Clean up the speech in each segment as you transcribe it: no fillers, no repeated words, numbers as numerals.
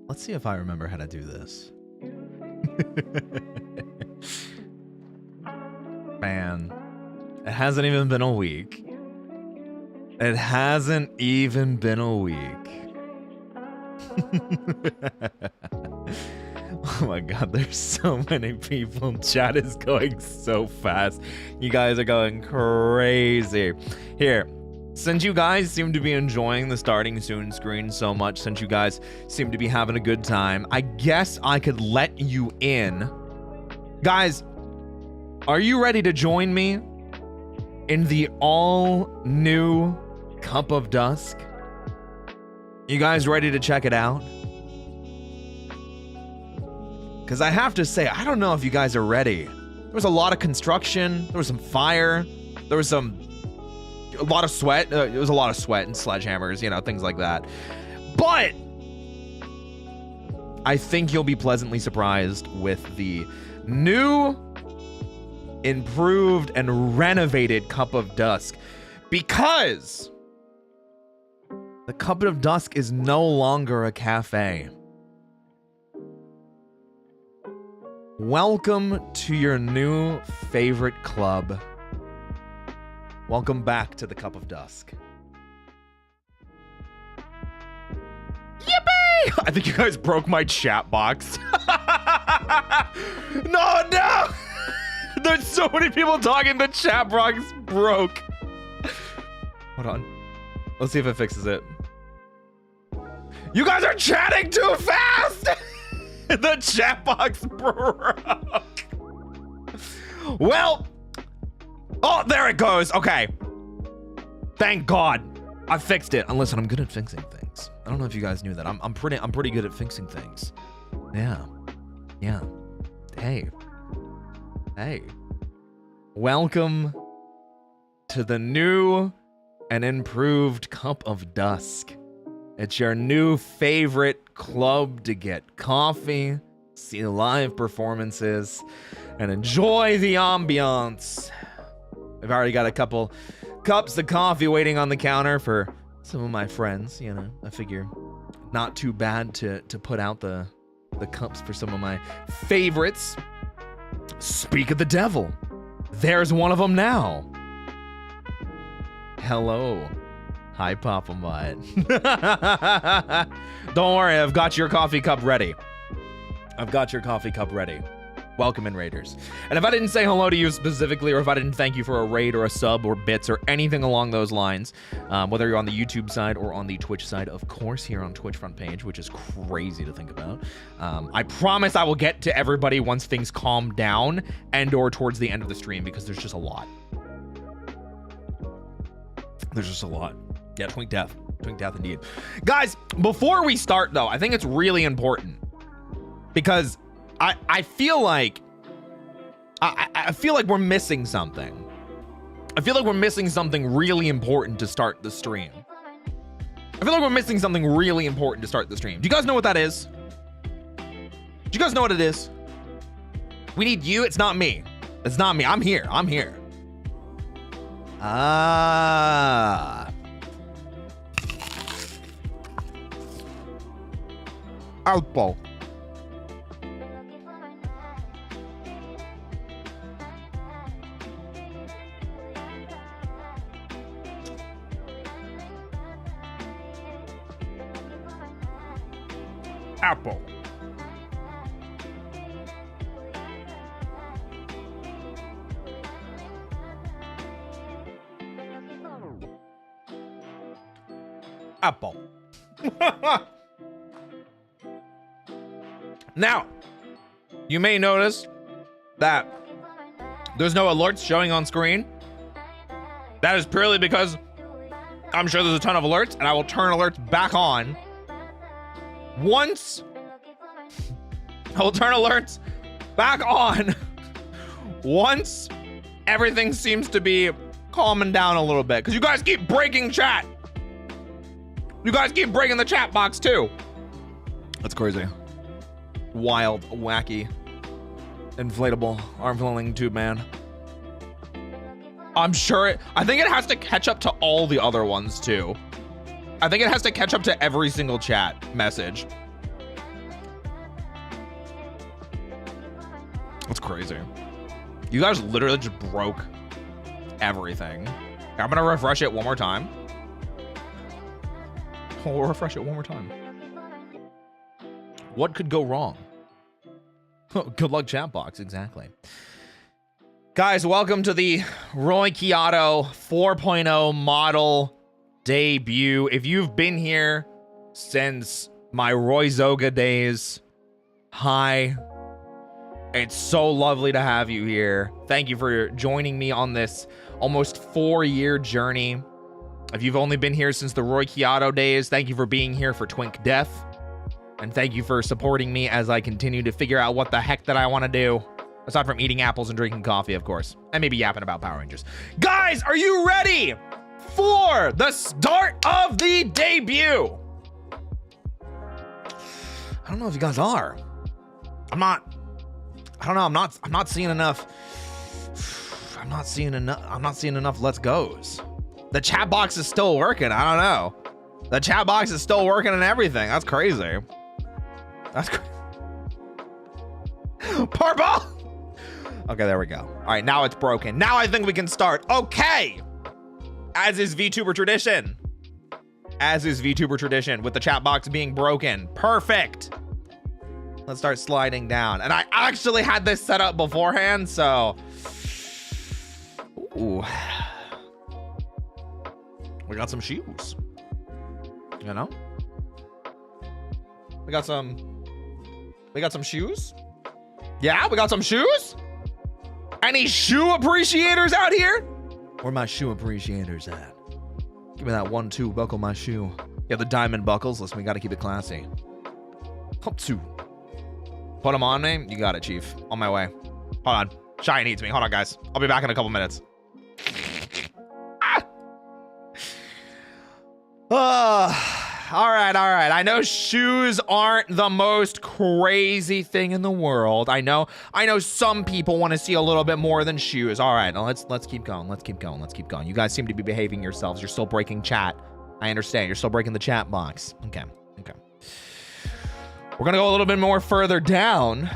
Let's see if I remember how to do this. Man, it hasn't even been a week. It hasn't even been a week. Oh my god, there's so many people. Chat is going so fast. You guys are going crazy. Here, since you guys seem to be enjoying the starting soon screen so much, since you guys seem to be having a good time, I guess I could let you in. Guys, are you ready to join me in the all-new Cup of Dusk? You guys ready to check it out? Because I have to say, I don't know if you guys are ready. There was a lot of construction. There was some fire. There was a lot of sweat. It was a lot of sweat and sledgehammers, you know, things like that. But I think you'll be pleasantly surprised with the new, improved, and renovated Cup of Dusk. Because the Cup of Dusk is no longer a cafe. Welcome to your new favorite club. Welcome back to the Cup of Dusk. Yippee! I think you guys broke my chat box. No! There's so many people talking, the chat box broke. Hold on. Let's see if it fixes it. You guys are chatting too fast! The chat box broke. Well, oh, there it goes. Okay. Thank God. I fixed it. And listen, I'm good at fixing things. I don't know if you guys knew that. I'm pretty good at fixing things. Yeah. Hey. Welcome to the new and improved Cup of Dusk. It's your new favorite club to get coffee, see live performances, and enjoy the ambiance. I've already got a couple cups of coffee waiting on the counter for some of my friends, you know. I figure not too bad to put out the cups for some of my favorites. Speak of the devil. There's one of them now. Hello. Hi, Papa Mutt. Don't worry, I've got your coffee cup ready. Welcome in, Raiders. And if I didn't say hello to you specifically, or if I didn't thank you for a raid or a sub or bits or anything along those lines, whether you're on the YouTube side or on the Twitch side, of course, here on Twitch front page, which is crazy to think about. I promise I will get to everybody once things calm down and or towards the end of the stream, because there's just a lot. Yeah, Twink Death indeed. Guys, before we start though, I think it's really important because I feel like I feel like we're missing something. I feel like we're missing something really important to start the stream. Do you guys know what that is? Do you guys know what it is? We need you. It's not me. I'm here. Apple. Apple. Apple. Now, you may notice that there's no alerts showing on screen. That is purely because I'm sure there's a ton of alerts, and I will turn alerts back on once everything seems to be calming down a little bit, because you guys keep breaking chat. You guys keep breaking the chat box too. That's crazy. Wild, wacky, inflatable, arm-flailing tube man. I'm sure I think it has to catch up to all the other ones too. I think it has to catch up to every single chat message. That's crazy. You guys literally just broke everything. I'm gonna refresh it one more time. We'll refresh it one more time. What could go wrong? Good luck, chat box. Exactly. Guys, welcome to the Roy Chiato 4.0 model debut. If you've been here since my Roy Zoga days, hi. It's so lovely to have you here. Thank you for joining me on this almost 4-year journey. If you've only been here since the Roy Chiato days, thank you for being here for Twink Death. And thank you for supporting me as I continue to figure out what the heck that I want to do. Aside from eating apples and drinking coffee, of course. And maybe yapping about Power Rangers. Guys, are you ready for the start of the debut? I don't know if you guys are. I'm not seeing enough. I'm not seeing enough let's goes. The chat box is still working. I don't know. The chat box is still working and everything. That's crazy. That's crazy. Purple. Okay, there we go. All right, now it's broken. Now I think we can start. Okay. As is VTuber tradition. As is VTuber tradition with the chat box being broken. Perfect. Let's start sliding down. And I actually had this set up beforehand, so. Ooh. We got some shoes. You know? We got some shoes? Yeah, we got some shoes? Any shoe appreciators out here? Where my shoe appreciators at? Give me that 1-2, buckle my shoe. Yeah, the diamond buckles. Listen, we gotta keep it classy. Hop 2. Put them on me. You got it, Chief. On my way. Hold on. Shy needs me. Hold on, guys. I'll be back in a couple minutes. All right. I know shoes aren't the most crazy thing in the world. I know some people want to see a little bit more than shoes. All right, now let's keep going. Let's keep going. You guys seem to be behaving yourselves. You're still breaking chat. I understand. You're still breaking the chat box. Okay. We're gonna go a little bit more further down.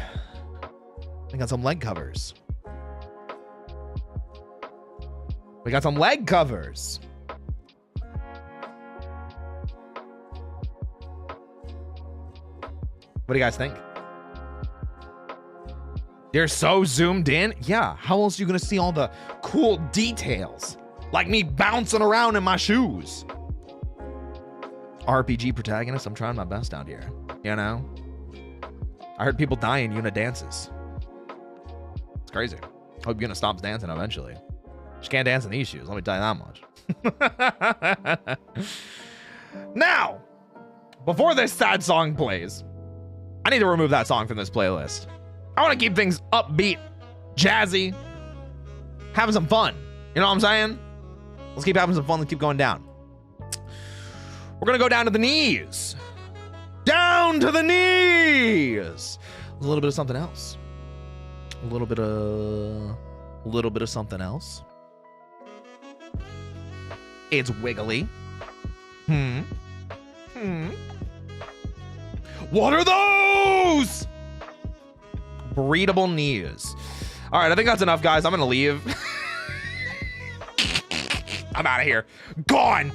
We got some leg covers. What do you guys think? You're so zoomed in? Yeah, how else are you gonna see all the cool details? Like me bouncing around in my shoes. RPG protagonist, I'm trying my best out here. You know? I heard people die in Yuna dances. It's crazy. Hope Yuna stops dancing eventually. She can't dance in these shoes, let me tell you that much. Now, before this sad song plays, I need to remove that song from this playlist. I want to keep things upbeat, jazzy, having some fun. You know what I'm saying? Let's keep having some fun. Let's keep going down. We're going to go down to the knees. Down to the knees. A little bit of something else. A little bit of something else. It's wiggly. What are those? Breedable knees. All right, I think that's enough, guys. I'm gonna leave. I'm out of here. Gone.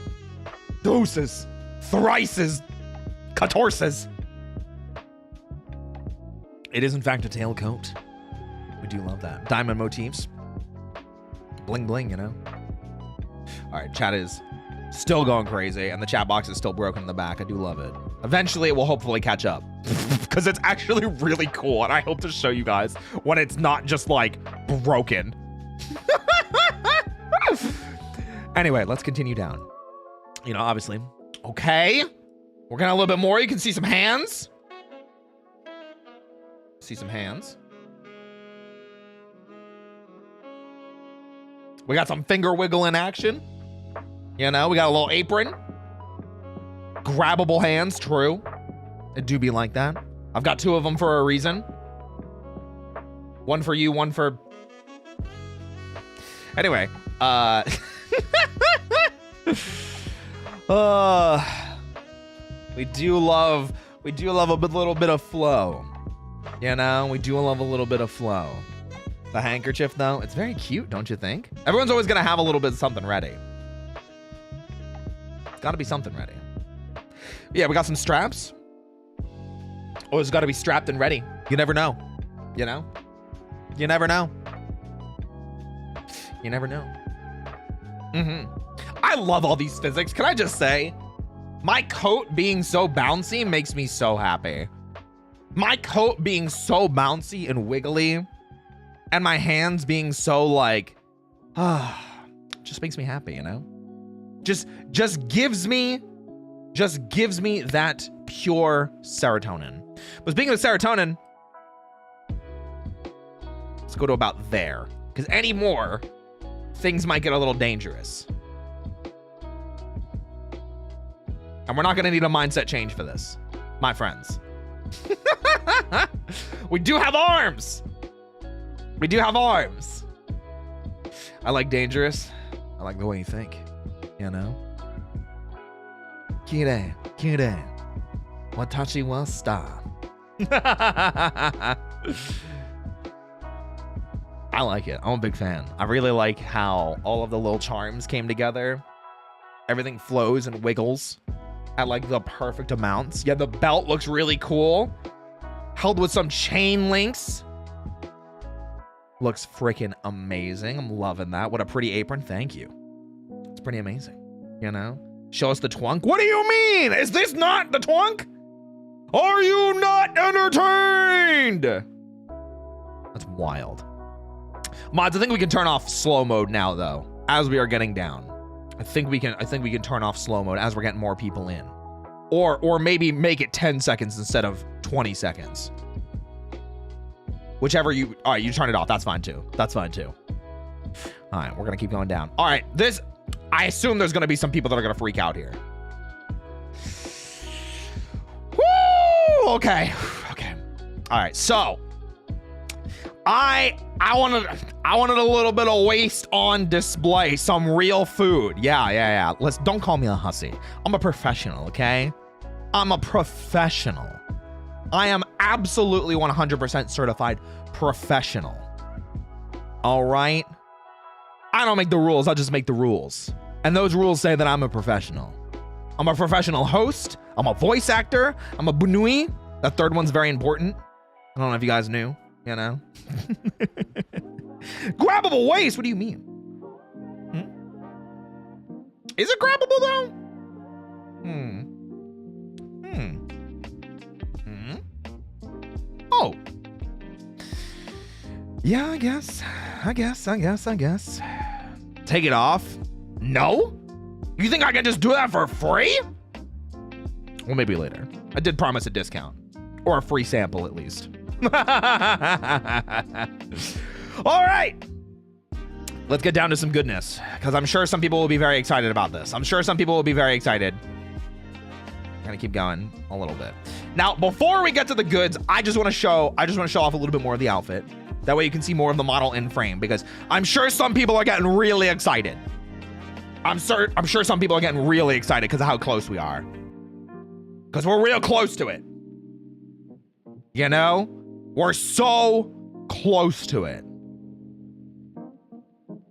Deuces. Thrices. Catorces. It is, in fact, a tailcoat. We do love that. Diamond motifs. Bling, bling, you know? All right, chat is still going crazy, and the chat box is still broken in the back. I do love it. Eventually, it will hopefully catch up. Because it's actually really cool, and I hope to show you guys when it's not just, like, broken. Anyway, let's continue down. You know, obviously. Okay. We're gonna a little bit more. You can see some hands. See some hands. We got some finger wiggle in action. You know, we got a little apron. Grabbable hands, true. It do be like that. I've got 2 of them for a reason. One for you, one for... Anyway, we do love a little bit of flow. You know, we do love a little bit of flow. The handkerchief, though, it's very cute, don't you think? Everyone's always going to have a little bit of something ready. It's got to be something ready. Yeah, we got some straps. Oh, it's got to be strapped and ready. You never know. You know? You never know. You never know. I love all these physics. Can I just say, my coat being so bouncy makes me so happy. My coat being so bouncy and wiggly, and my hands being so like, just makes me happy, you know? Just gives me that pure serotonin. But speaking of serotonin, let's go to about there. Because any more, things might get a little dangerous. And we're not going to need a mindset change for this, my friends. We do have arms. We do have arms. I like dangerous. I like the way you think, you know? Kire, kire. Watashi wa star. I like it. I'm a big fan. I really like how all of the little charms came together. Everything flows and wiggles at like the perfect amounts. Yeah, the belt looks really cool. Held with some chain links. Looks freaking amazing. I'm loving that. What a pretty apron. Thank you. It's pretty amazing. You know? Show us the twunk. What do you mean? Is this not the twunk? Are you not entertained? That's wild. Mods, I think we can turn off slow mode now, though, as we are getting down. I think we can turn off slow mode as we're getting more people in. Or maybe make it 10 seconds instead of 20 seconds. Whichever you... All right, you turn it off. That's fine, too. That's fine, too. All right, we're going to keep going down. All right, this... I assume there's going to be some people that are going to freak out here. Woo! Okay. Okay. All right, so... I wanted a little bit of waste on display, some real food. Yeah. Don't call me a hussy. I'm a professional, okay? I'm a professional. I am absolutely 100% certified professional. All right? I don't make the rules, I just make the rules. And those rules say that I'm a professional. I'm a professional host. I'm a voice actor. I'm a bunui. That third one's very important. I don't know if you guys knew. You know? Grabbable waste? What do you mean? Is it grabbable though? Oh. Yeah, I guess. Take it off? No? You think I can just do that for free? Well, maybe later. I did promise a discount. Or a free sample at least. All right, let's get down to some goodness, because I'm sure some people will be very excited about this. I'm gonna keep going a little bit. Now, before we get to the goods, I just want to show off a little bit more of the outfit. That way you can see more of the model in frame, because I'm sure some people are getting really excited. I'm sure some people are getting really excited because of how close we are. Because we're real close to it. You know? We're so close to it.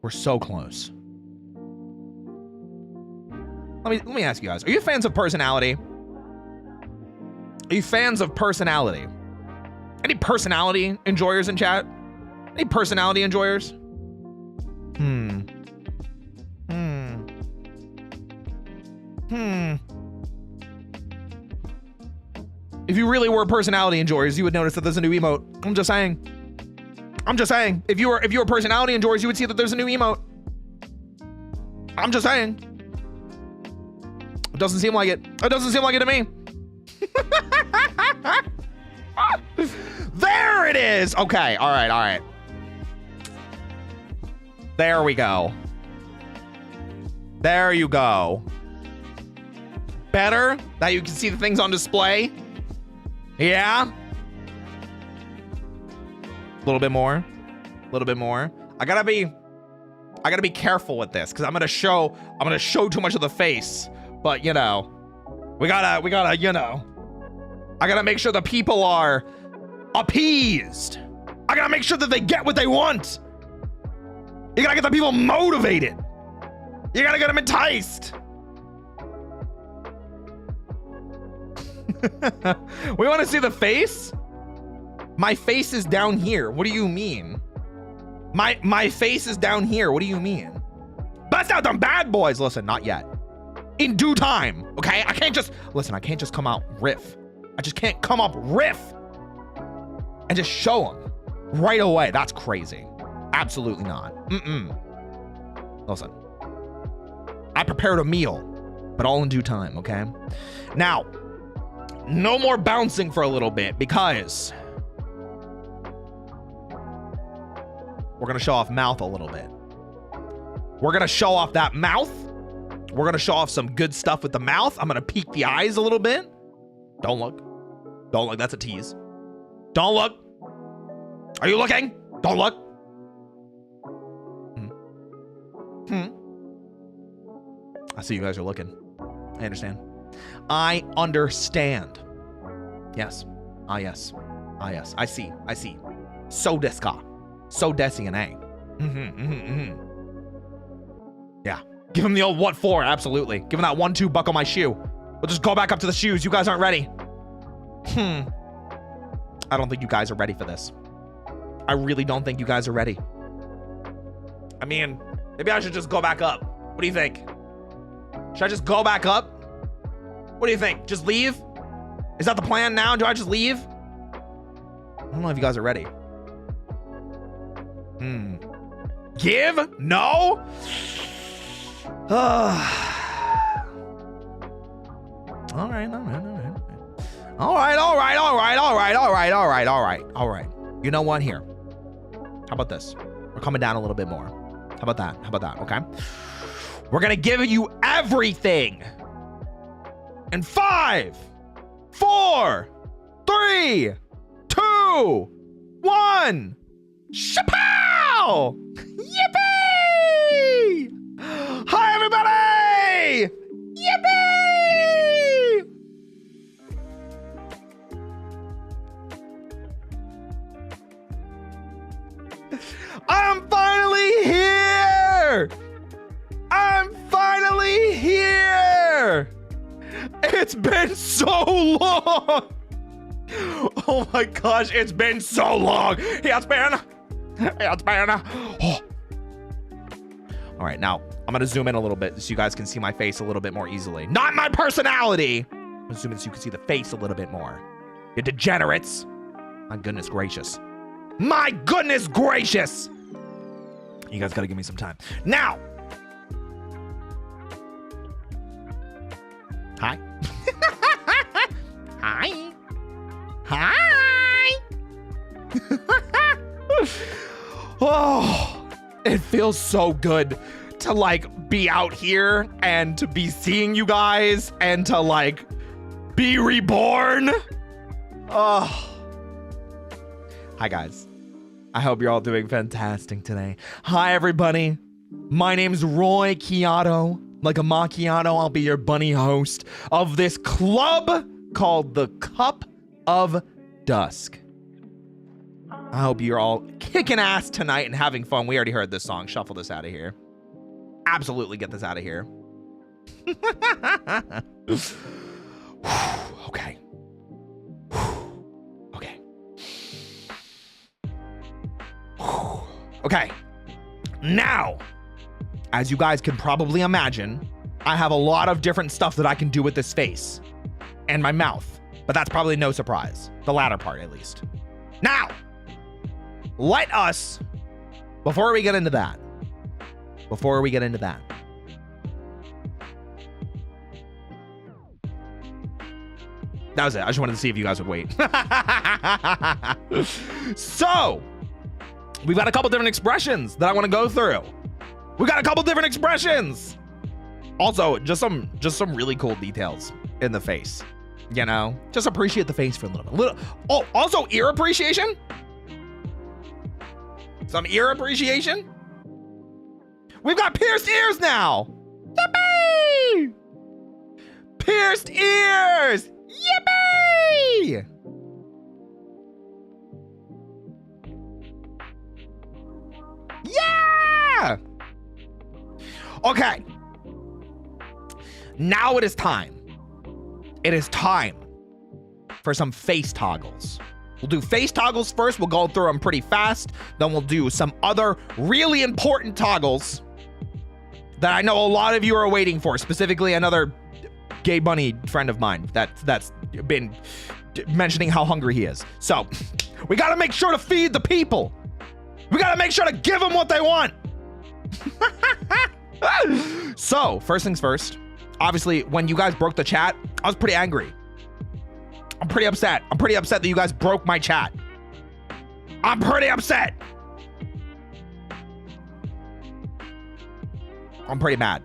We're so close. Let me ask you guys, are you fans of personality? Are you fans of personality? Any personality enjoyers in chat? Any personality enjoyers? If you really were personality enjoyers, you would notice that there's a new emote. I'm just saying. If you were personality enjoyers, you would see that there's a new emote. I'm just saying. It doesn't seem like it. It doesn't seem like it to me. There it is. Okay. All right. There we go. There you go. Better? Now you can see the things on display? Yeah? A little bit more. I gotta be careful with this, because I'm gonna show too much of the face. But you know, we gotta, you know, I gotta make sure the people are appeased. I gotta make sure that they get what they want. You gotta get the people motivated. You gotta get them enticed. We want to see the face? My face is down here. What do you mean? My face is down here. What do you mean? Bust out them bad boys. Listen, not yet. In due time, okay? I can't just come out riff. I just can't come up riff and just show them right away. That's crazy. Absolutely not. Listen, I prepared a meal, but all in due time, okay? Now, no more bouncing for a little bit because we're gonna show off mouth a little bit. We're gonna show off that mouth. We're gonna show off some good stuff with the mouth. I'm gonna peek the eyes a little bit. Don't look. Don't look. That's a tease. Don't look. Are you looking? Don't look. I see you guys are looking. I understand. I understand. Yes. Ah, yes. Ah, yes. I see. I see. So deska. So desi and A. Yeah. Give him the old what for. Absolutely. Give him that 1-2 buckle my shoe. We'll just go back up to the shoes. You guys aren't ready. I don't think you guys are ready for this. I really don't think you guys are ready. I mean, maybe I should just go back up. What do you think? Should I just go back up? What do you think? Just leave? Is that the plan now? Do I just leave? I don't know if you guys are ready. Give? No? All right. You know what? Here. How about this? We're coming down a little bit more. How about that? Okay. We're gonna give you everything. In 5, 4, 3, 2, 1. Shapow! Yippee! Hi, everybody! Yippee! I'm finally here! It's been so long! Oh my gosh, it's been so long! It's been... Oh. All right, now, I'm gonna zoom in a little bit so you guys can see my face a little bit more easily. Not my personality! I'm gonna zoom in so you can see the face a little bit more. You degenerates! My goodness gracious. My goodness gracious! You guys gotta give me some time. Now! Hi. Hi. Hi. Oh, it feels so good to like be out here and to be seeing you guys and to like be reborn. Oh. Hi guys. I hope you're all doing fantastic today. Hi everybody. My name's Roy Chiato. Like a macchiato, I'll be your bunny host of this club called the Cup of Dusk. I hope you're all kicking ass tonight and having fun. We already heard this song. Shuffle this out of here. Absolutely get this out of here. Okay. Okay. Okay. Now, as you guys can probably imagine, I have a lot of different stuff that I can do with this face and my mouth, but that's probably no surprise. The latter part, at least. Now, let us, before we get into that, that was it. I just wanted to see if you guys would wait. So, we've got a couple different expressions that I want to go through. We got a couple different expressions. Also, just some really cool details in the face. You know, just appreciate the face for a little bit. Oh, also ear appreciation. Some ear appreciation. We've got pierced ears now. Yippee! Pierced ears. Yippee! Yeah. Okay. Now it is time. It is time for some face toggles. We'll do face toggles first. We'll go through them pretty fast. Then we'll do some other really important toggles that I know a lot of you are waiting for. Specifically, another gay bunny friend of mine that's been mentioning how hungry he is. So we got to make sure to feed the people. We got to make sure to give them what they want. So first things first. Obviously, when you guys broke the chat, I was pretty angry. I'm pretty upset. I'm pretty upset that you guys broke my chat. I'm pretty upset. I'm pretty mad.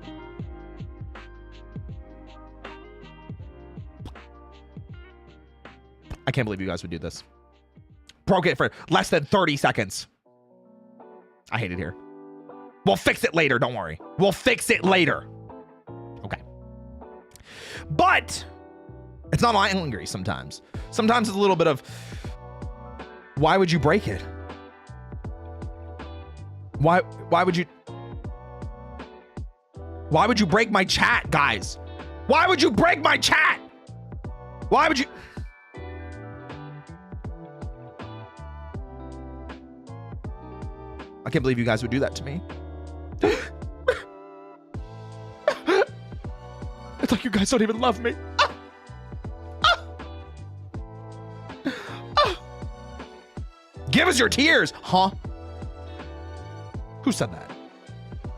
I can't believe you guys would do this. Broke it for less than 30 seconds. I hate it here. We'll fix it later, don't worry. We'll fix it later. Okay. But it's not angry sometimes. Sometimes it's a little bit of, why would you break it? Why would you break my chat, guys? Why would you break my chat? Why would you? I can't believe you guys would do that to me. It's like you guys don't even love me. Give us your tears, huh? Who said that?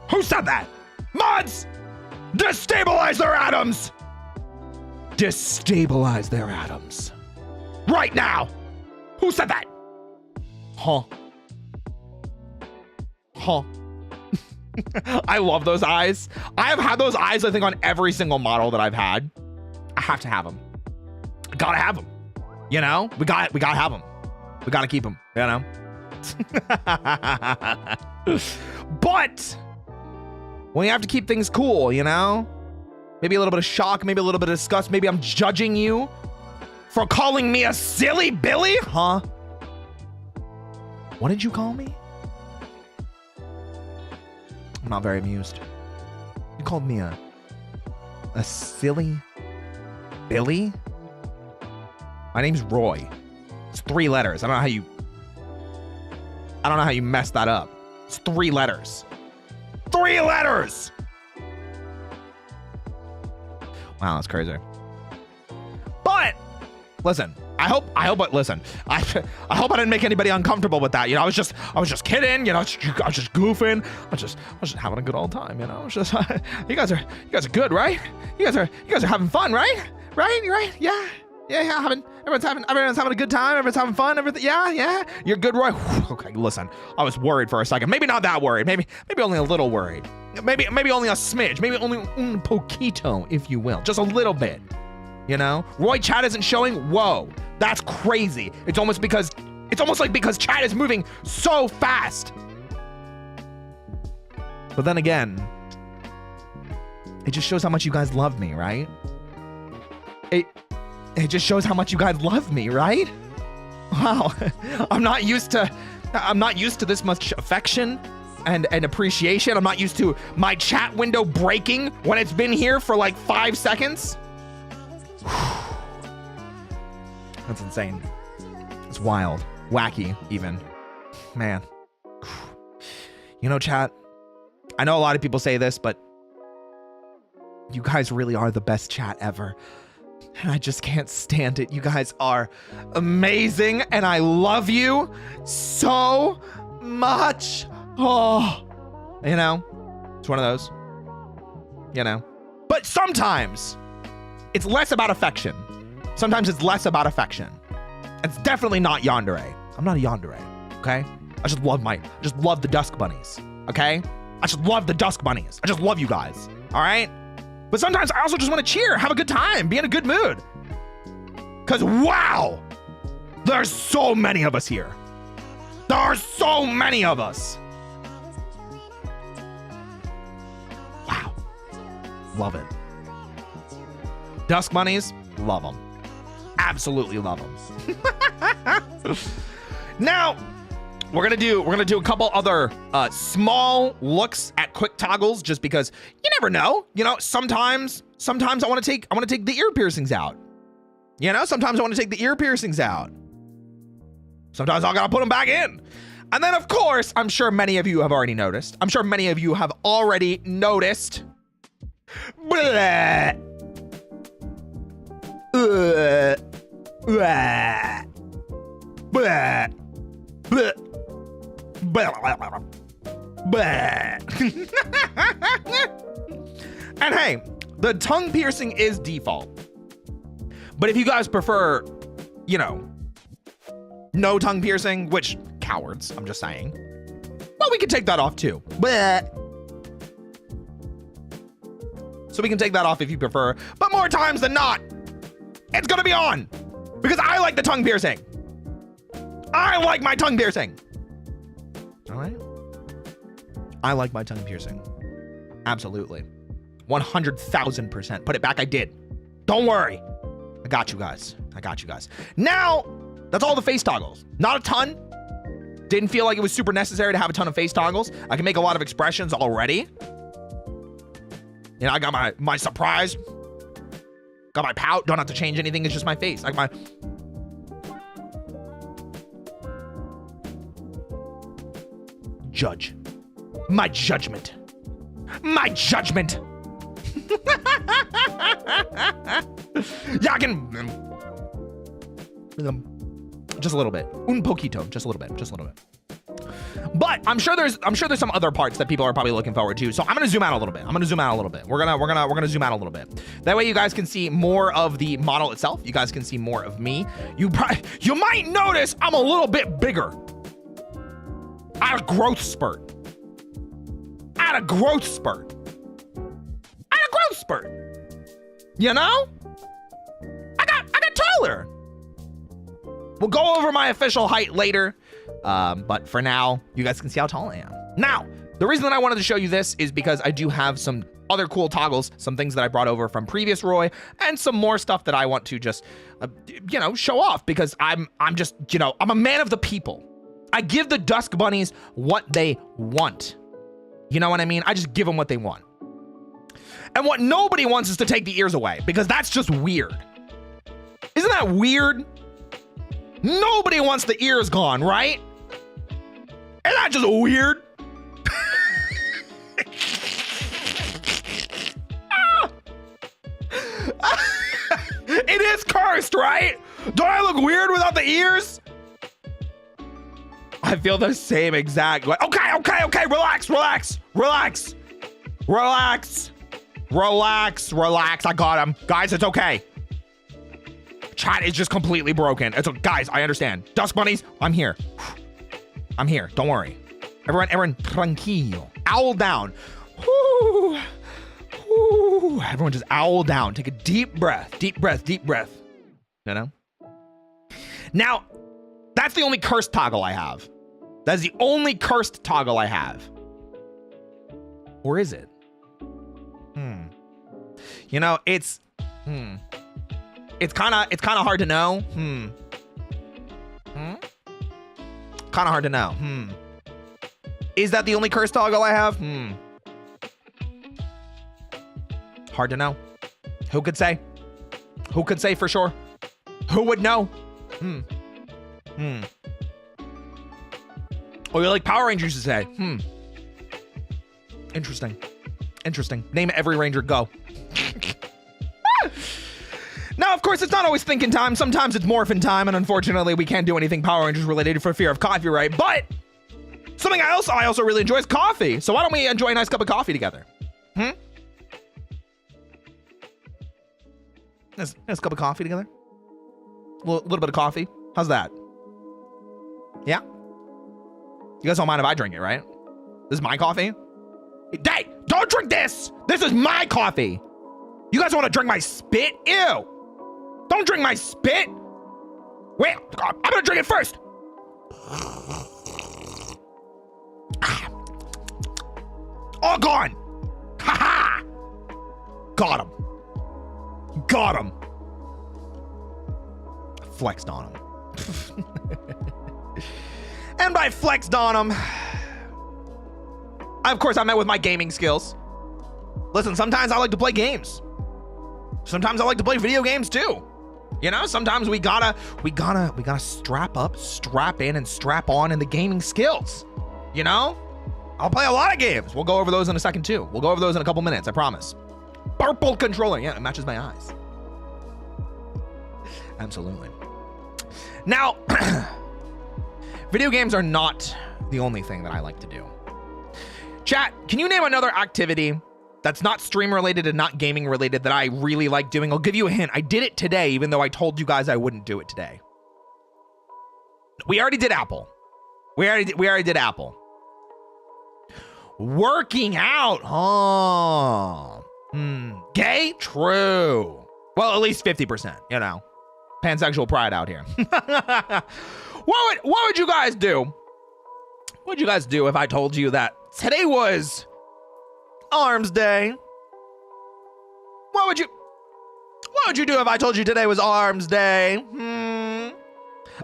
Who said that? Mods! Destabilize their atoms! Destabilize their atoms. Right now! Who said that? Huh? Huh? I love those eyes. I have had those eyes, I think, on every single model that I've had. I have to have them. I gotta have them. You know? We gotta have them. We gotta keep them, you know? But when you have to keep things cool, you know? Maybe a little bit of shock, maybe a little bit of disgust. Maybe I'm judging you for calling me a silly Billy? Huh? What did you call me? I'm not very amused. You called me a silly Billy? My name's Roy. It's 3 letters. I don't know how you messed that up. It's 3 letters. 3 letters! Wow, that's crazy. But listen, I hope listen. I hope I didn't make anybody uncomfortable with that. You know, I was just kidding, you know, I was just goofing. I was just having a good old time, you know. I was just you guys are good, right? You guys are having fun, right? Right? Yeah. Everyone's having a good time. Everyone's having fun. Everything. Yeah. You're good, Roy. Okay, listen. I was worried for a second. Maybe not that worried. Maybe only a little worried. Maybe only a smidge. Maybe only un poquito, if you will. Just a little bit. You know? Roy chat isn't showing. Whoa, that's crazy. It's almost like because chat is moving so fast. But then again, it just shows how much you guys love me, right? It just shows how much you guys love me, right? Wow. I'm not used to this much affection and appreciation. I'm not used to my chat window breaking when it's been here for like 5 seconds. That's insane. It's wild. Wacky, even. Man. You know, chat, I know a lot of people say this, but you guys really are the best chat ever. And I just can't stand it. You guys are amazing, and I love you so much. Oh, you know, it's one of those, you know. But sometimes it's less about affection. Sometimes it's less about affection. It's definitely not yandere. I'm not a yandere, okay? I just love the Dusk Bunnies, okay? I just love the Dusk Bunnies. I just love you guys, all right? But sometimes I also just want to cheer, have a good time, be in a good mood. Because, wow, there's so many of us here. There are so many of us. Wow. Love it. Dusk Bunnies, love them. Absolutely love them. Now, we're gonna do a couple other small looks at quick toggles, just because you never know. You know, sometimes I want to take the ear piercings out. You know, sometimes I want to take the ear piercings out. Sometimes I gotta put them back in. And then, of course, I'm sure many of you have already noticed. Bleh. Bleh. Bleh. Bleh. Bleh. And hey, the tongue piercing is default. But if you guys prefer, you know, no tongue piercing, which cowards, I'm just saying, well, we can take that off too. Bleh. So we can take that off if you prefer, but more times than not, it's gonna be on, because I like the tongue piercing. I like my tongue piercing. All right. I like my tongue piercing. Absolutely. 100,000%. Put it back, I did. Don't worry. I got you guys. Now, that's all the face toggles. Not a ton. Didn't feel like it was super necessary to have a ton of face toggles. I can make a lot of expressions already. You know, I got my surprise. Got my pout. Don't have to change anything. It's just my face. Like my... Judge. My judgment. My judgment. Yeah, I can... just a little bit. Un poquito. Just a little bit. But I'm sure there's some other parts that people are probably looking forward to. So I'm gonna zoom out a little bit. We're gonna zoom out a little bit. That way you guys can see more of the model itself. You guys can see more of me. You might notice I'm a little bit bigger. At a growth spurt. You know? I got taller. We'll go over my official height later. But for now, you guys can see how tall I am. Now, the reason that I wanted to show you this is because I do have some other cool toggles, some things that I brought over from previous Roy, and some more stuff that I want to just, you know, show off, because I'm just, you know, I'm a man of the people. I give the Dusk Bunnies what they want. You know what I mean? I just give them what they want. And what nobody wants is to take the ears away, because that's just weird. Isn't that weird? Nobody wants the ears gone, right? Isn't that just weird? It is cursed, right? Don't I look weird without the ears? I feel the same exact way. Okay. Relax. I got him. Guys, it's okay. Chat is just completely broken. It's guys, I understand. Dusk Bunnies, I'm here. Don't worry. Everyone, tranquilo. Owl down. Whoo. Everyone just owl down. Take a deep breath. You know? Now, that's the only cursed toggle I have. That's the only cursed toggle I have. Or is it? You know, it's kind of hard to know. Kind of hard to know. Is that the only cursed toggle I have? Hard to know. Who could say? Who could say for sure? Who would know? Or you like Power Rangers to say? Interesting. Name every Ranger, go. Now, of course, it's not always thinking time. Sometimes it's morphin' time, and unfortunately, we can't do anything Power Rangers related for fear of copyright. But something I also really enjoy is coffee. So why don't we enjoy a nice cup of coffee together? Nice cup of coffee together. A little bit of coffee. How's that? Yeah? You guys don't mind if I drink it, right? This is my coffee? Hey, don't drink this! This is my coffee! You guys want to drink my spit? Ew! Don't drink my spit! Wait, I'm gonna drink it first! All gone! Ha-ha! Got him! Flexed on him. And by flexed on them, of course, I meant with my gaming skills. Listen, sometimes I like to play games. Sometimes I like to play video games too. You know, sometimes we gotta strap up, strap in, and strap on in the gaming skills. You know? I'll play a lot of games. We'll go over those in a second too. We'll go over those in a couple minutes, I promise. Purple controller. Yeah, it matches my eyes. Absolutely. Now, video games are not the only thing that I like to do. Chat, can you name another activity that's not stream related and not gaming related that I really like doing? I'll give you a hint. I did it today, even though I told you guys I wouldn't do it today. We already did Apple. We already did Apple. Working out, huh? Gay? True. Well, at least 50%, you know. Pansexual pride out here. What would you guys do? What would you guys do if I told you that today was Arms Day? What would you do if I told you today was Arms Day?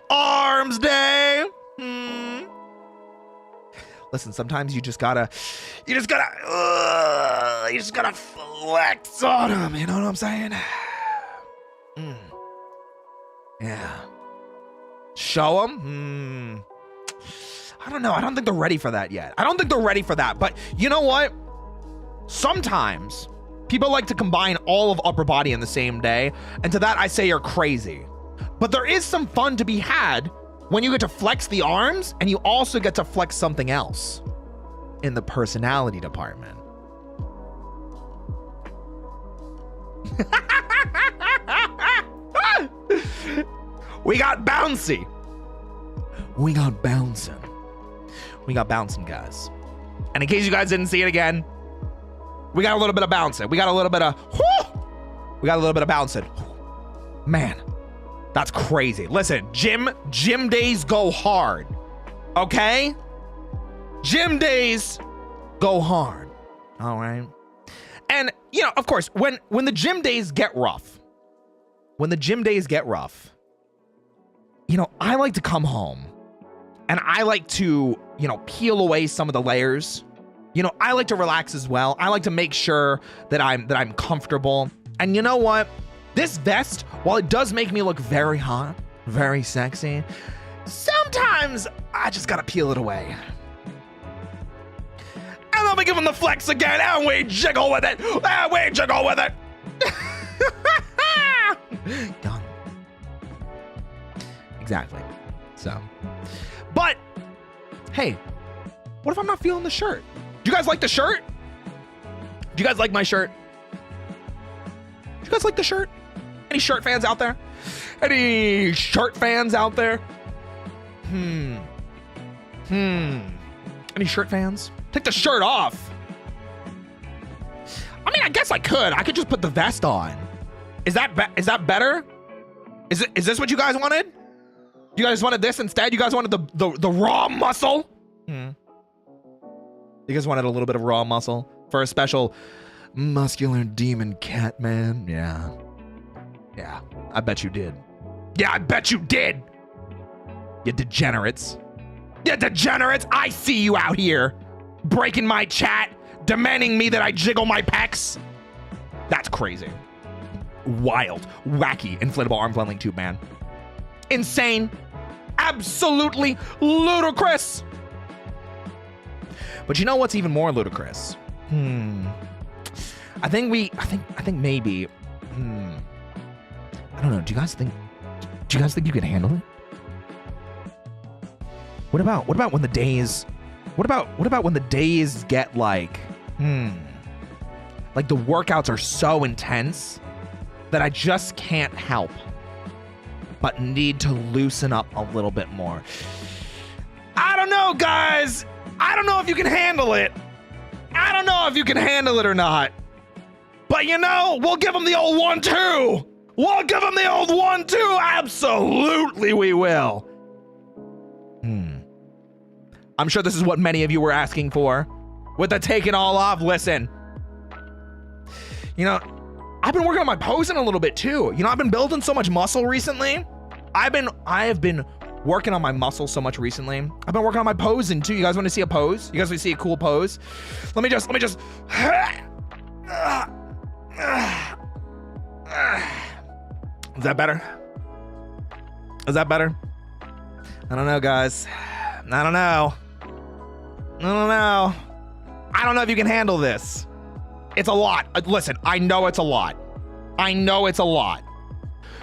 Arms Day? Listen, sometimes you just gotta flex on them. You know what I'm saying? Yeah. Show them? I don't know. I don't think they're ready for that yet. I don't think they're ready for that. But you know what? Sometimes people like to combine all of upper body in the same day. And to that, I say you're crazy. But there is some fun to be had when you get to flex the arms and you also get to flex something else in the personality department. We got bouncy. We got bouncing. We got bouncing, guys. And in case you guys didn't see it again, we got a little bit of bouncing. We got a little bit of bouncing. Man, that's crazy. Listen, gym days go hard. Okay? Gym days go hard. All right. And, you know, of course, when the gym days get rough, you know, I like to come home and I like to, you know, peel away some of the layers. You know, I like to relax as well. I like to make sure that I'm comfortable. And you know what? This vest, while it does make me look very hot, very sexy, sometimes I just gotta peel it away. And then we give them the flex again, and we jiggle with it. Got him. Exactly. So, but hey, what if I'm not feeling the shirt? Do you guys like the shirt? Do you guys like my shirt? Do you guys like the shirt? Any shirt fans out there? Any shirt fans out there? Any shirt fans? Take the shirt off. I mean, I guess I could. I could just put the vest on. Is that better? Is this what you guys wanted? You guys wanted this instead? You guys wanted the raw muscle? You guys wanted a little bit of raw muscle for a special muscular demon cat man? Yeah. Yeah, I bet you did. Yeah, I bet you did. You degenerates. You degenerates. I see you out here breaking my chat, demanding me that I jiggle my pecs. That's crazy. Wild, wacky, inflatable arm flailing tube man. Insane. Absolutely ludicrous. But you know what's even more ludicrous? I think maybe. I don't know. Do you guys think you can handle it? What about when the days? What about when the days get like the workouts are so intense that I just can't help but need to loosen up a little bit more. I don't know, guys. I don't know if you can handle it. I don't know if you can handle it or not. But you know, we'll give them the old 1-2. We'll give them the old 1-2. Absolutely we will. I'm sure this is what many of you were asking for. With the take it all off, listen. You know, I've been working on my posing a little bit too. You know, I've been building so much muscle recently. I have been working on my muscles so much recently. I've been working on my posing too. You guys want to see a pose? You guys want to see a cool pose? Let me just. Is that better? Is that better? I don't know, guys. I don't know. I don't know if you can handle this. It's a lot. Listen, I know it's a lot. So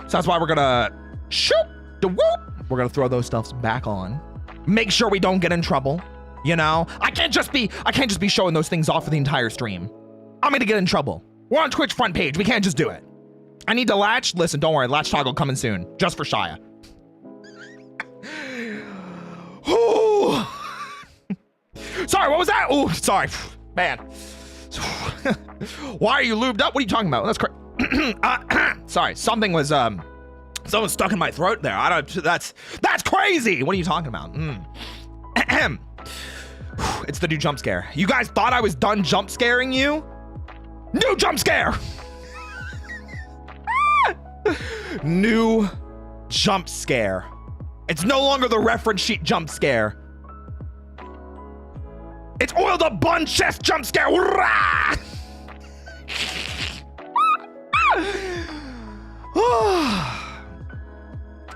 that's why we're gonna shoot the whoop. We're gonna throw those stuffs back on. Make sure we don't get in trouble. You know, I can't just be showing those things off for the entire stream. I'm gonna get in trouble. We're on Twitch front page. We can't just do it. I need to latch. Listen, don't worry. Latch toggle coming soon, just for Shia. Ooh. Sorry, what was that? Oh, sorry, man. Why are you lubed up? What are you talking about? That's crazy. Sorry, something stuck in my throat there. That's crazy. What are you talking about? It's the new jump scare. You guys thought I was done jump scaring you? New jump scare. New jump scare. It's no longer the reference sheet jump scare. It's oil the bun chest jump scare.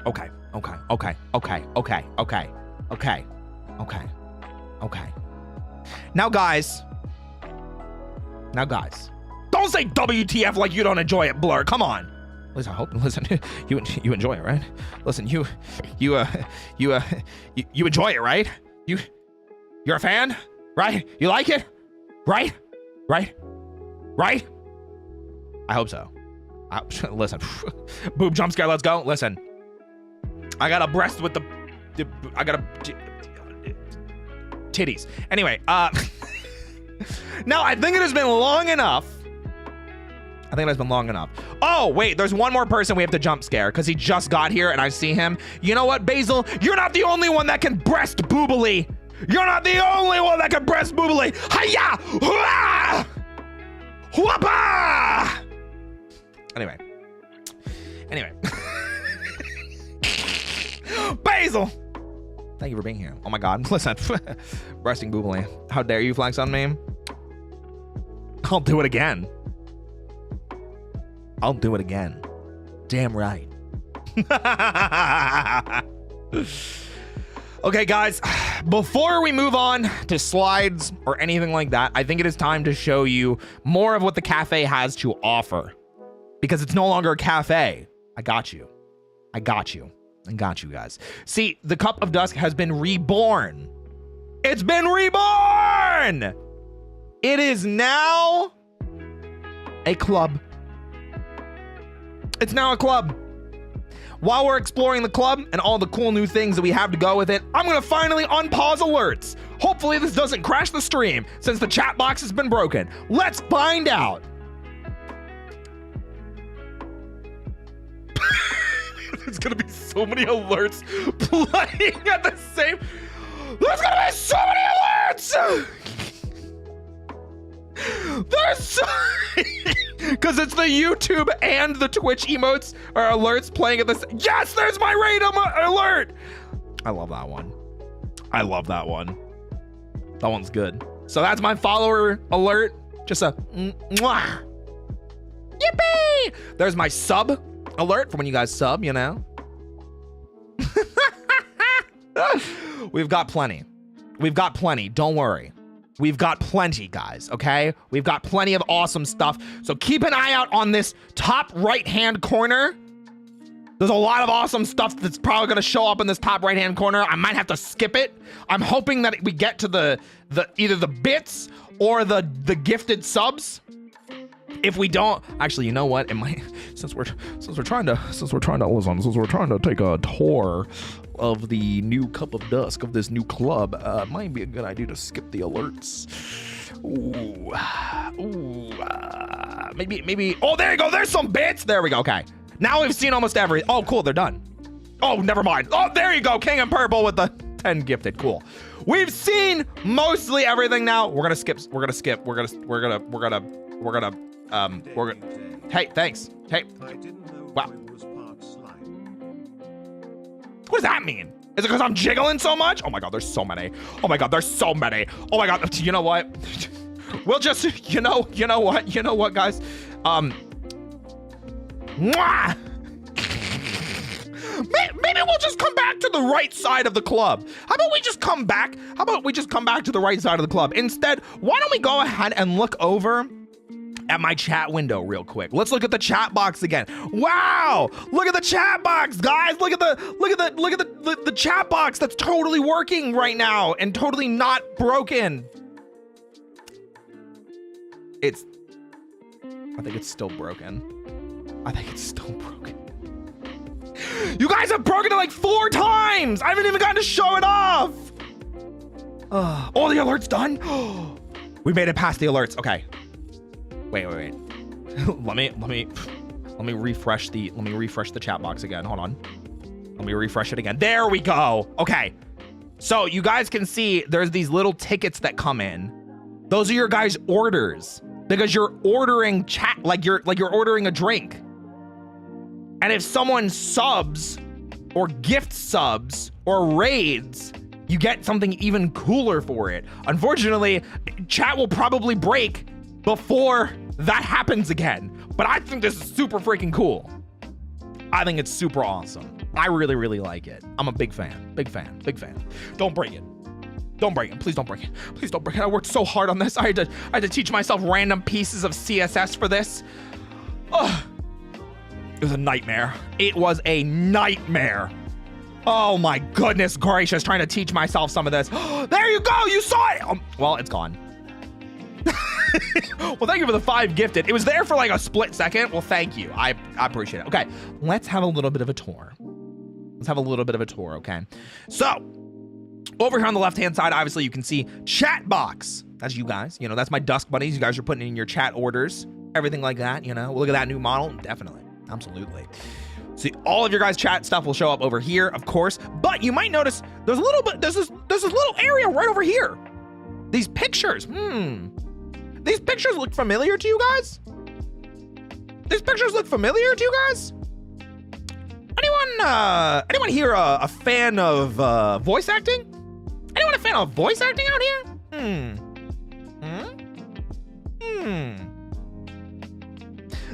Okay. Now guys, don't say WTF like you don't enjoy it, Blur. Come on. Listen, you enjoy it, right? Listen, you enjoy it, right? You're a fan, right? You like it, right? I hope so. Listen, boob jump scare. Let's go. Listen, I got a breast with I got a titties. Anyway, now I think it has been long enough. Oh, wait, there's one more person we have to jump scare because he just got here and I see him. You know what, Basil? You're not the only one that can breast boobily. Hiya! Hua! Whoppa! Anyway. Basil! Thank you for being here. Oh my God, listen. Breasting boobily. How dare you flex on me? I'll do it again. Damn right. Okay, guys, before we move on to slides or anything like that, I think it is time to show you more of what the cafe has to offer. Because it's no longer a cafe. I got you, guys. See, the Cup of Dusk has been reborn. It's been reborn! It is now a club. It's now a club. While we're exploring the club and all the cool new things that we have to go with it, I'm gonna finally unpause alerts. Hopefully this doesn't crash the stream since the chat box has been broken. Let's find out. There's gonna be so many alerts playing at the same. There's gonna be so many alerts. There's so because it's the YouTube and the Twitch emotes or alerts playing at this. Yes, there's my raid alert. I love that one. That one's good. So that's my follower alert. Just a mwah. Yippee! There's my sub alert for when you guys sub, you know. We've got plenty. Don't worry. We've got plenty, guys, okay? We've got plenty of awesome stuff. So keep an eye out on this top right-hand corner. There's a lot of awesome stuff that's probably gonna show up in this top right-hand corner. I might have to skip it. I'm hoping that we get to the either the bits or the gifted subs. If we don't, actually, you know what? It might, since we're trying to take a tour of the new Cup of Dusk of this new club, might be a good idea to skip the alerts. Maybe. Oh, there you go. There's some bits. There we go. Okay. Now we've seen almost every. Oh, cool. They're done. Oh, never mind. Oh, there you go. King and Purple with the 10 gifted. Cool. We've seen mostly everything now. We're gonna skip. Hey, thanks. Hey. Wow. What does that mean? Is it because I'm jiggling so much? Oh my God, there's so many. Oh my God, there's so many. Oh my God, you know what? We'll just, you know what, guys? Mwah! Maybe we'll just come back to the right side of the club. How about we just come back? How about we just come back to the right side of the club? Instead, why don't we go ahead and look over at my chat window real quick. Let's look at the chat box again. Wow! Look at the chat box, guys. Look at the chat box that's totally working right now and totally not broken. I think it's still broken. You guys have broken it like 4 times. I haven't even gotten to show it off. Oh, the alert's done. We made it past the alerts. Okay. Wait. let me refresh the chat box again. Hold on. Let me refresh it again. There we go. Okay. So you guys can see there's these little tickets that come in. Those are your guys' orders because you're ordering chat like you're ordering a drink. And if someone subs or gift subs or raids, you get something even cooler for it. Unfortunately, chat will probably break before that happens again. But I think this is super freaking cool. I think it's super awesome. I really, really like it. I'm a big fan. Don't break it. Please don't break it. I worked so hard on this. I had to teach myself random pieces of CSS for this. Oh, it was a nightmare. Oh my goodness gracious, trying to teach myself some of this. There you go, you saw it. Well, it's gone. Well, thank you for the 5 gifted. It was there for like a split second. Well, thank you. I appreciate it. Okay, let's have a little bit of a tour. Okay? So, over here on the left-hand side, obviously you can see chat box. That's you guys. You know, that's my Dusk buddies. You guys are putting in your chat orders, everything like that, you know. Look at that new model. Definitely. Absolutely. See, all of your guys' chat stuff will show up over here, of course, but you might notice there's this little area right over here. These pictures. These pictures look familiar to you guys? Anyone here a fan of voice acting? Anyone a fan of voice acting out here?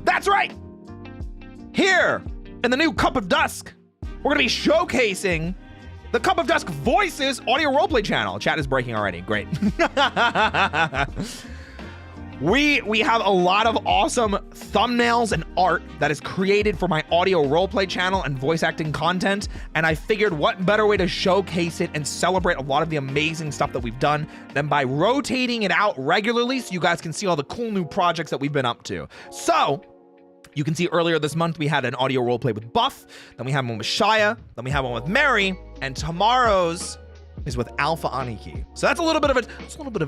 That's right. Here in the new Cup of Dusk, we're gonna be showcasing the Cup of Dusk Voices audio roleplay channel. Chat is breaking already. Great. We have a lot of awesome thumbnails and art that is created for my audio roleplay channel and voice acting content, and I figured what better way to showcase it and celebrate a lot of the amazing stuff that we've done than by rotating it out regularly so you guys can see all the cool new projects that we've been up to. So, you can see earlier this month we had an audio roleplay with Buff, then we had one with Shia, then we had one with Mary, and tomorrow's is with Alpha Aniki. So that's a little bit of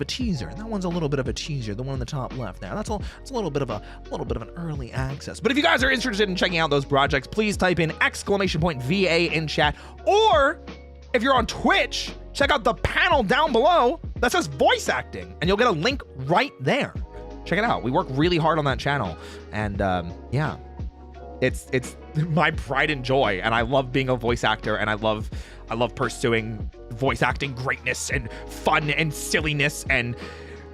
a teaser. That one's a little bit of a teaser, the one on the top left there. It's a little bit of an early access. But if you guys are interested in checking out those projects, please type in !VA in chat, or if you're on Twitch, check out the panel down below that says voice acting, and you'll get a link right there. Check it out. We work really hard on that channel, and yeah, it's my pride and joy, and I love being a voice actor, and I love pursuing voice acting greatness and fun and silliness and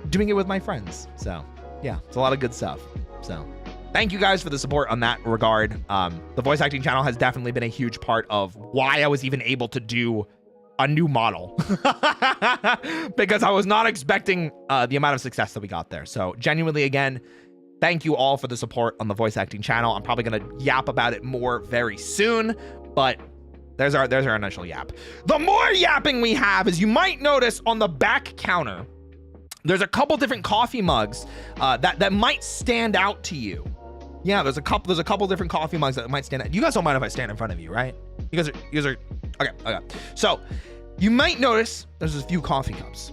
doing it with my friends. So yeah, it's a lot of good stuff. So thank you guys for the support on that regard. The voice acting channel has definitely been a huge part of why I was even able to do a new model because I was not expecting the amount of success that we got there. So genuinely, again, thank you all for the support on the voice acting channel. I'm probably going to yap about it more very soon, but there's our initial yap. The more yapping we have is, you might notice on the back counter, there's a couple different coffee mugs that might stand out to you. Yeah, there's a couple different coffee mugs that might stand out. You guys don't mind if I stand in front of you, right? You guys are okay. So you might notice there's a few coffee cups,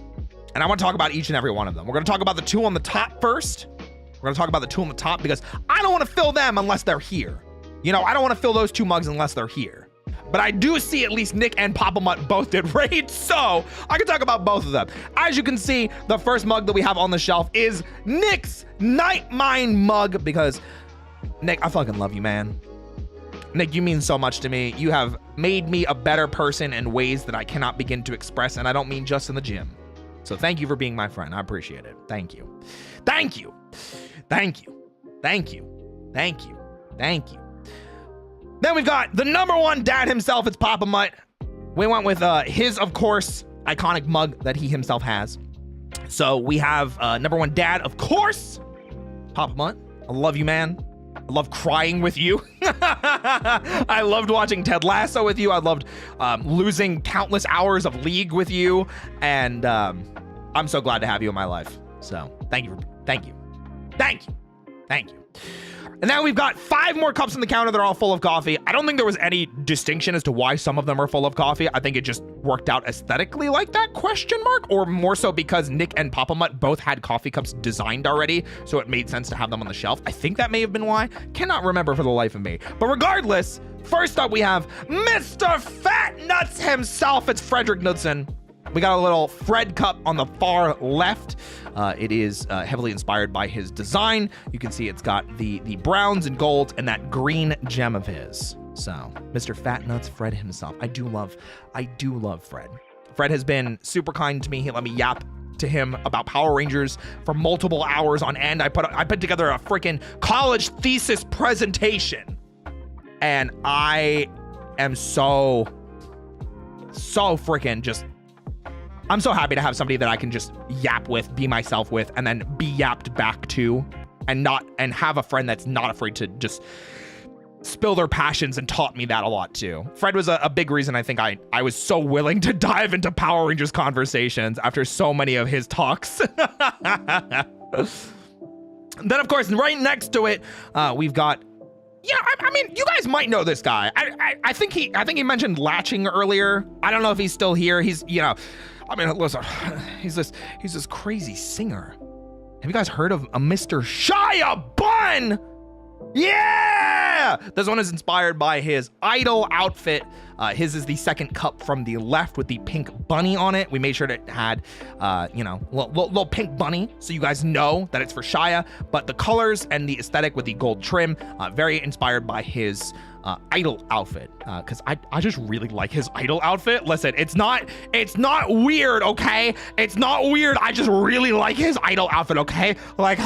and I want to talk about each and every one of them. We're going to talk about the 2 on the top first. We're going to talk about the 2 on the top because I don't want to fill them unless they're here. You know, I don't want to fill those 2 mugs unless they're here. But I do see at least Nick and Papa Mutt both did raid, so I can talk about both of them. As you can see, the first mug that we have on the shelf is Nick's Night Mind mug, because Nick, I fucking love you, man. Nick, you mean so much to me. You have made me a better person in ways that I cannot begin to express, and I don't mean just in the gym. So thank you for being my friend. I appreciate it. Thank you. Thank you. Thank you. Thank you. Thank you. Thank you. Then we've got the number one dad himself. It's Papa Mutt. We went with his, of course, iconic mug that he himself has. So we have number one dad, of course, Papa Mutt. I love you, man. I love crying with you. I loved watching Ted Lasso with you. I loved losing countless hours of League with you. And I'm so glad to have you in my life. So thank you. Thank you. Thank you. Thank you. And now we've got 5 more cups on the counter that are all full of coffee. I don't think there was any distinction as to why some of them are full of coffee. I think it just worked out aesthetically like that, question mark, or more so because Nick and Papa Mutt both had coffee cups designed already, so it made sense to have them on the shelf. I think that may have been why. Cannot remember for the life of me. But regardless, first up we have Mr. Fat Nuts himself. It's Frederick Knudsen. We got a little Fred cup on the far left. It is heavily inspired by his design. You can see it's got the browns and golds and that green gem of his. So, Mr. Fat Nuts, Fred himself. I do love Fred. Fred has been super kind to me. He let me yap to him about Power Rangers for multiple hours on end. I put together a freaking college thesis presentation, and I am so freaking just. I'm so happy to have somebody that I can just yap with, be myself with, and then be yapped back to, and have a friend that's not afraid to just spill their passions, and taught me that a lot too. Fred was a big reason I think I was so willing to dive into Power Rangers conversations after so many of his talks. Then of course, right next to it, we've got, yeah, I mean, you guys might know this guy. I think he mentioned Latching earlier. I don't know if he's still here. He's, you know, I mean, listen, he's this crazy singer. Have you guys heard of a Mr. Shia Bun? Yeah! This one is inspired by his Idol outfit. His is the second cup from the left with the pink bunny on it. We made sure that it had, you know, little pink bunny, so you guys know that it's for Shia. But the colors and the aesthetic with the gold trim, very inspired by his Idol outfit. Because I just really like his Idol outfit. Listen, it's not weird, okay? It's not weird. I just really like his Idol outfit, okay? Like,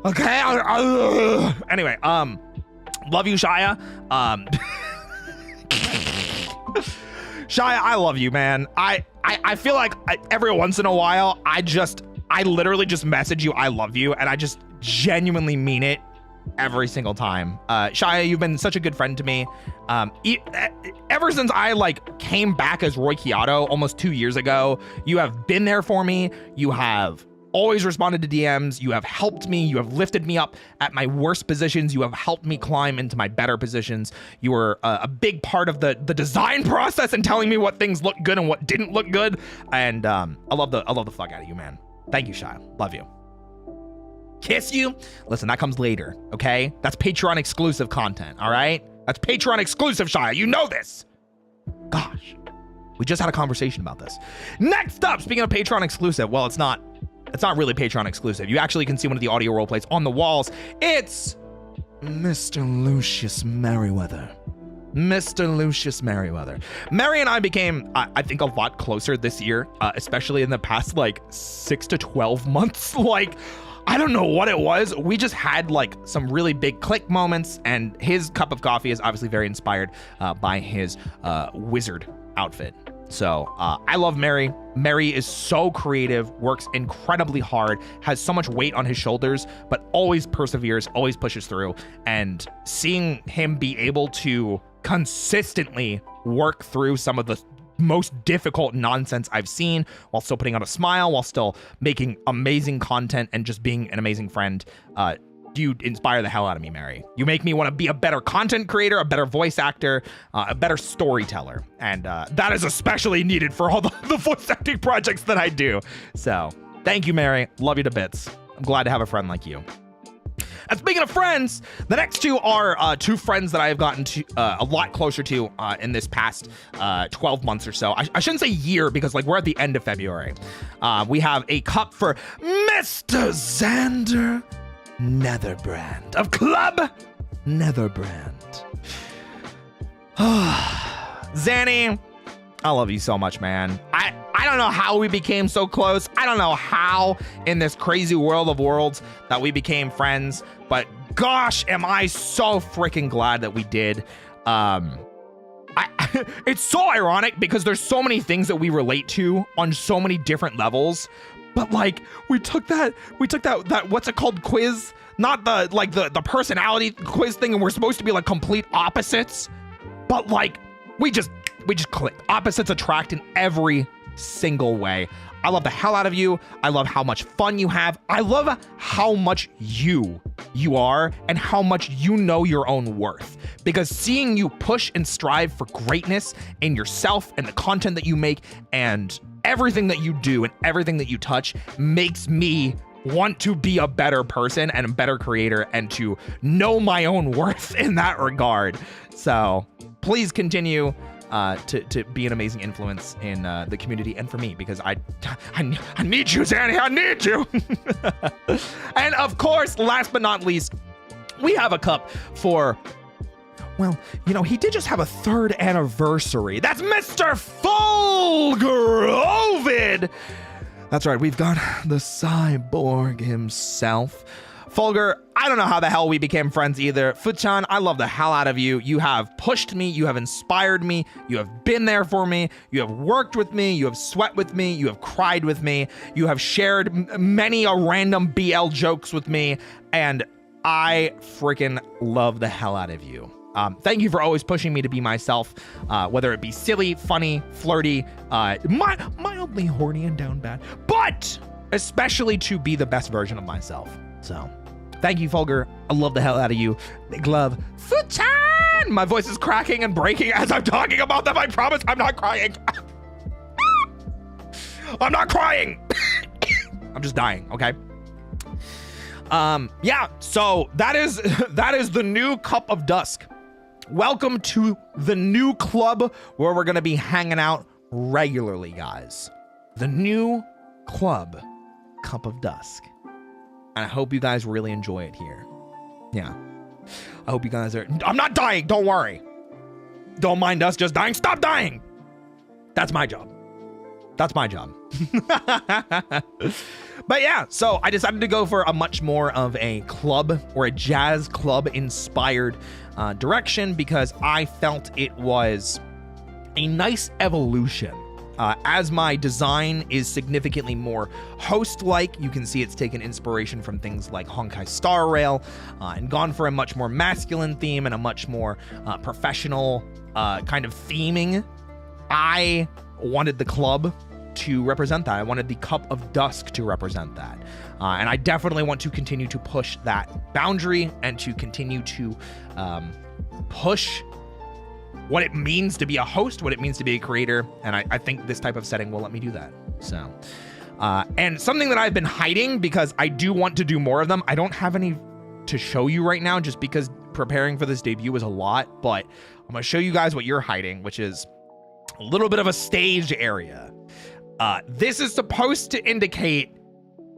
okay. Anyway, love you, Shia. Shia, I love you, man. I feel like every once in a while, I literally just message you, I love you, and I just genuinely mean it every single time. Shia, you've been such a good friend to me. Ever since I came back as Roy Chiato almost 2 years ago, you have been there for me. You have always responded to DMs. You have helped me. You have lifted me up at my worst positions. You have helped me climb into my better positions. You were a big part of the design process and telling me what things looked good and what didn't look good. And I love the fuck out of you, man. Thank you, Shia. Love you. Kiss you? Listen, that comes later, okay? That's Patreon exclusive content, all right? That's Patreon exclusive, Shia. You know this. Gosh, we just had a conversation about this. Next up, speaking of Patreon exclusive, well, it's not really Patreon exclusive. You actually can see one of the audio role plays on the walls. It's Mr. Lucius Merriweather. Mr. Lucius Merriweather. Mary and I became, I think, a lot closer this year, especially in the past 6 to 12 months. I don't know what it was. We just had some really big click moments, and his cup of coffee is obviously very inspired by his wizard outfit. So I love Mary. Mary is so creative, works incredibly hard, has so much weight on his shoulders, but always perseveres, always pushes through. And seeing him be able to consistently work through some of the most difficult nonsense I've seen while still putting on a smile, while still making amazing content and just being an amazing friend, you inspire the hell out of me, Mary. You make me want to be a better content creator, a better voice actor, a better storyteller. And that is especially needed for all the voice acting projects that I do. So thank you, Mary. Love you to bits. I'm glad to have a friend like you. And speaking of friends, the next two are two friends that I have gotten to a lot closer to in this past 12 months or so. I shouldn't say year, because we're at the end of February. We have a cup for Mr. Xander Netherbrand of Club Netherbrand. Zanny, I love you so much, man. I don't know how we became so close. I don't know how in this crazy world of worlds that we became friends, but gosh, am I so freaking glad that we did. It's so ironic because there's so many things that we relate to on so many different levels, but like we took that what's it called, quiz, not the personality quiz thing, and we're supposed to be like complete opposites, but like we just clicked. Opposites attract in every single way. I love the hell out of you. I love how much fun you have. I love how much you are and how much you know your own worth. Because seeing you push and strive for greatness in yourself and the content that you make and everything that you do and everything that you touch makes me want to be a better person and a better creator and to know my own worth in that regard. So please continue to be an amazing influence in the community and for me, because I need you, Zanny. I need you. And of course, last but not least, we have a cup for, well, you know, he did just have a 3rd anniversary. That's Mr. Fulgur Ovid. That's right, we've got the cyborg himself. Fulgur, I don't know how the hell we became friends either. Fuchan, I love the hell out of you. You have pushed me. You have inspired me. You have been there for me. You have worked with me. You have sweat with me. You have cried with me. You have shared many a random BL jokes with me. And I freaking love the hell out of you. Thank you for always pushing me to be myself, whether it be silly, funny, flirty, mildly horny and down bad, but especially to be the best version of myself. So, thank you, Fulgur. I love the hell out of you. Big love. Fuchan! My voice is cracking and breaking as I'm talking about them. I promise I'm not crying. I'm not crying. I'm just dying, okay? Yeah, so that is the new Cup of Dusk. Welcome to the new club where we're going to be hanging out regularly, guys. The new club, Cup of Dusk. And I hope you guys really enjoy it here. Yeah. I hope you guys are... I'm not dying. Don't worry. Don't mind us just dying. Stop dying. That's my job. That's my job. But yeah, so I decided to go for a much more of a club or a jazz club inspired direction because I felt it was a nice evolution. As my design is significantly more host-like, you can see it's taken inspiration from things like Honkai Star Rail and gone for a much more masculine theme and a much more professional kind of theming. I wanted the club to represent that. I wanted the Cup of Dusk to represent that. And I definitely want to continue to push that boundary and to continue to push what it means to be a host, what it means to be a creator, and I think this type of setting will let me do that. So, and something that I've been hiding because I do want to do more of them. I don't have any to show you right now just because preparing for this debut was a lot, but I'm gonna show you guys what you're hiding, which is a little bit of a staged area. This is supposed to indicate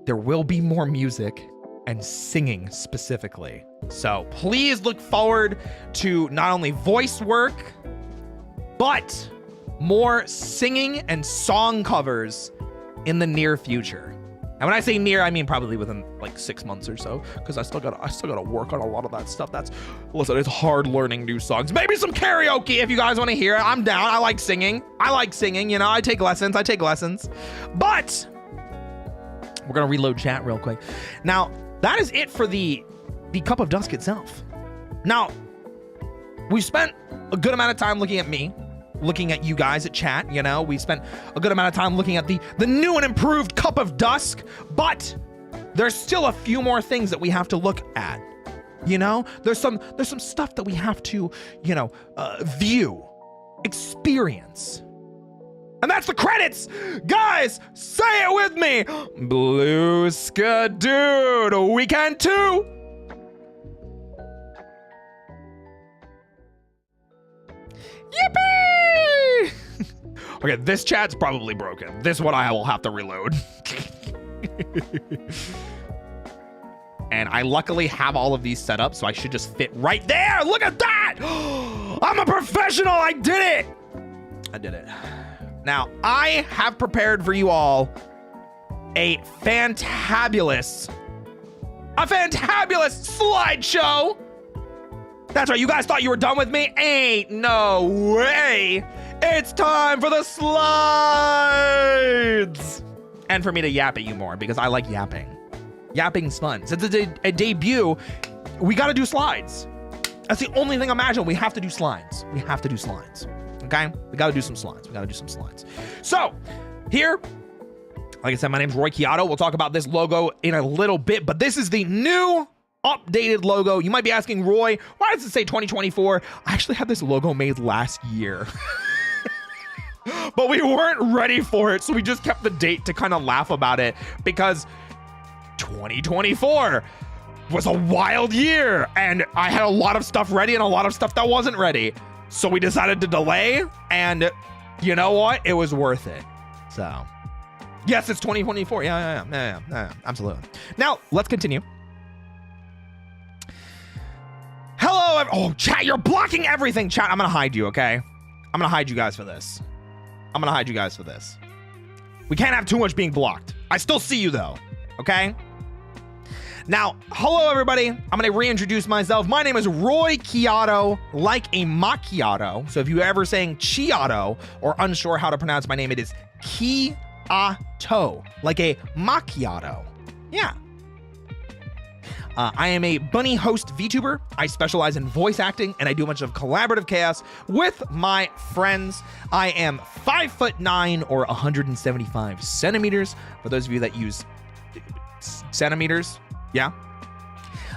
there will be more music and singing specifically. So please look forward to not only voice work, but more singing and song covers in the near future. And when I say near, I mean probably within like 6 months or so, because I still gotta work on a lot of that stuff. Listen, it's hard learning new songs. Maybe some karaoke if you guys want to hear it. I'm down. I like singing, you know, I take lessons. But we're gonna reload chat real quick. Now, that is it for the Cup of Dusk itself. Now, we've spent a good amount of time looking at me, looking at you guys at chat, you know, we spent a good amount of time looking at the new and improved Cup of Dusk, but there's still a few more things that we have to look at. You know, there's some stuff that we have to, you know, view, experience. And that's the credits! Guys, say it with me! Blue Skadood Weekend 2! Yippee! Okay, this chat's probably broken. This one I will have to reload. and I luckily have all of these set up, so I should just fit right there. Look at that. I'm a professional. I did it. Now, I have prepared for you all a fantabulous slideshow. That's right. You guys thought you were done with me? Ain't no way. It's time for the slides. And for me to yap at you more because I like yapping. Yapping's fun. Since it's a debut, we got to do slides. That's the only thing I imagine. We have to do slides. Okay? We got to do some slides. So, here, like I said, my name's Roy Chiato. We'll talk about this logo in a little bit, but this is the new updated logo. You might be asking, Roy, why does it say 2024? I actually had this logo made last year. But we weren't ready for it, so we just kept the date to kind of laugh about it because 2024 was a wild year and I had a lot of stuff ready and a lot of stuff that wasn't ready. So we decided to delay, and you know what? It was worth it. So, yes, it's 2024. Yeah, absolutely. Now, let's continue. Hello, oh, chat, you're blocking everything, chat. I'm gonna hide you, okay? I'm gonna hide you guys for this. We can't have too much being blocked. I still see you, though, okay? Now, hello, everybody. I'm going to reintroduce myself. My name is Roy Chiato, like a macchiato. So if you're ever saying Chiato or unsure how to pronounce my name, it is Chiato, like a macchiato. Yeah. I am a bunny host VTuber. I specialize in voice acting, and I do a bunch of collaborative chaos with my friends. I am 5'9" or 175 centimeters. For those of you that use centimeters, yeah.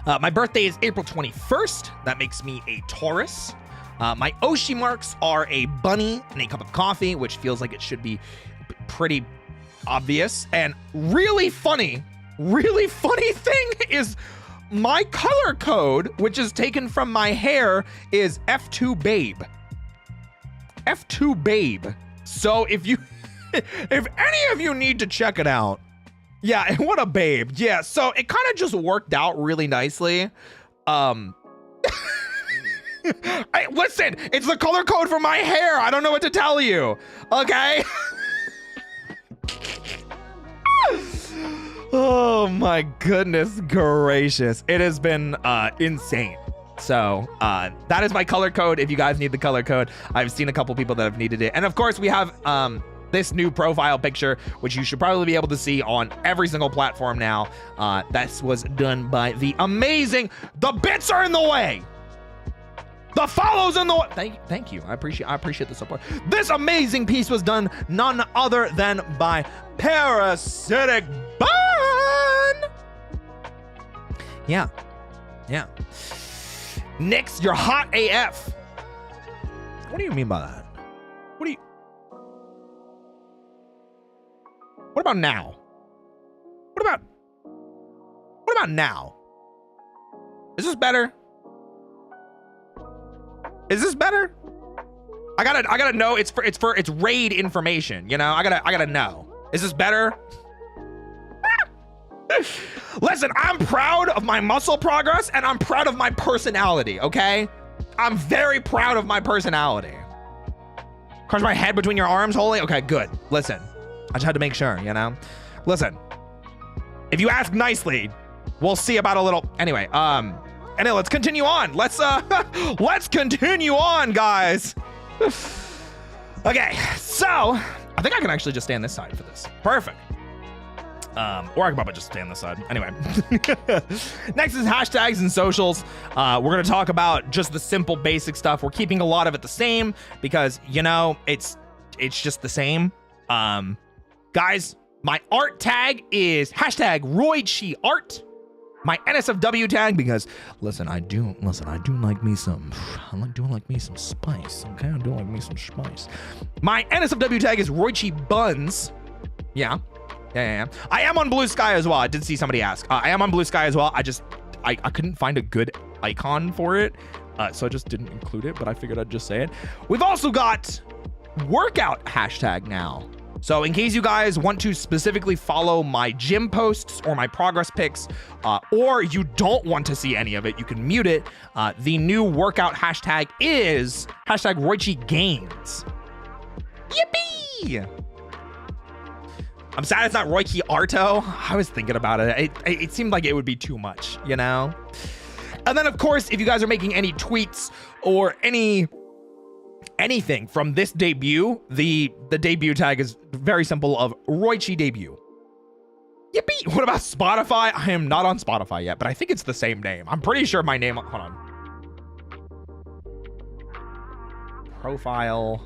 My birthday is April 21st. That makes me a Taurus. My Oshi marks are a bunny and a cup of coffee, which feels like it should be pretty obvious. And really funny thing is my color code, which is taken from my hair, is F2babe. F2babe. So if any of you need to check it out, yeah, what a babe. Yeah, so it kind of just worked out really nicely. Listen, it's the color code for my hair. I don't know what to tell you. Okay? Oh my goodness gracious. It has been insane. So that is my color code. If you guys need the color code, I've seen a couple people that have needed it. And of course we have this new profile picture, which you should probably be able to see on every single platform now. That was done by the amazing, the bits are in the way. The follows in the way. Thank you. I appreciate the support. This amazing piece was done none other than by Parasitic Bun. Yeah. Nix, you're hot AF. What do you mean by that? What about now? What about now? Is this better? I gotta know. It's raid information, you know? I gotta know. Is this better? Listen, I'm proud of my muscle progress and I'm proud of my personality, okay? I'm very proud of my personality. Crush my head between your arms, holy? Okay, good. Listen, I just had to make sure, you know? Listen, if you ask nicely, we'll see about a little, anyway, let's continue on. Let's continue on, guys. Okay, so I think I can actually just stay on this side for this. Perfect. Or I can probably just stay on this side. Anyway, next is hashtags and socials. We're gonna talk about just the simple basic stuff. We're keeping a lot of it the same because, you know, it's just the same. Guys, my art tag is hashtag RoyChiArt. My NSFW tag, because I do like me some spice. Okay, I do like me some spice. My NSFW tag is RoyChiBuns. Yeah. I am on Blue Sky as well. I did see somebody ask. I am on Blue Sky as well. I couldn't find a good icon for it, so I just didn't include it, but I figured I'd just say it. We've also got workout hashtag now. So in case you guys want to specifically follow my gym posts or my progress pics, or you don't want to see any of it, you can mute it. The new workout hashtag is hashtag #RoichiGains. Yippee! I'm sad it's not Roiki Arto. I was thinking about it. It seemed like it would be too much, you know? And then, of course, if you guys are making any tweets or anything from this debut, the debut tag is very simple of Roichi debut. Yippee! What about Spotify? I am not on Spotify yet, but I think it's the same name. I'm pretty sure my name... Hold on. Profile.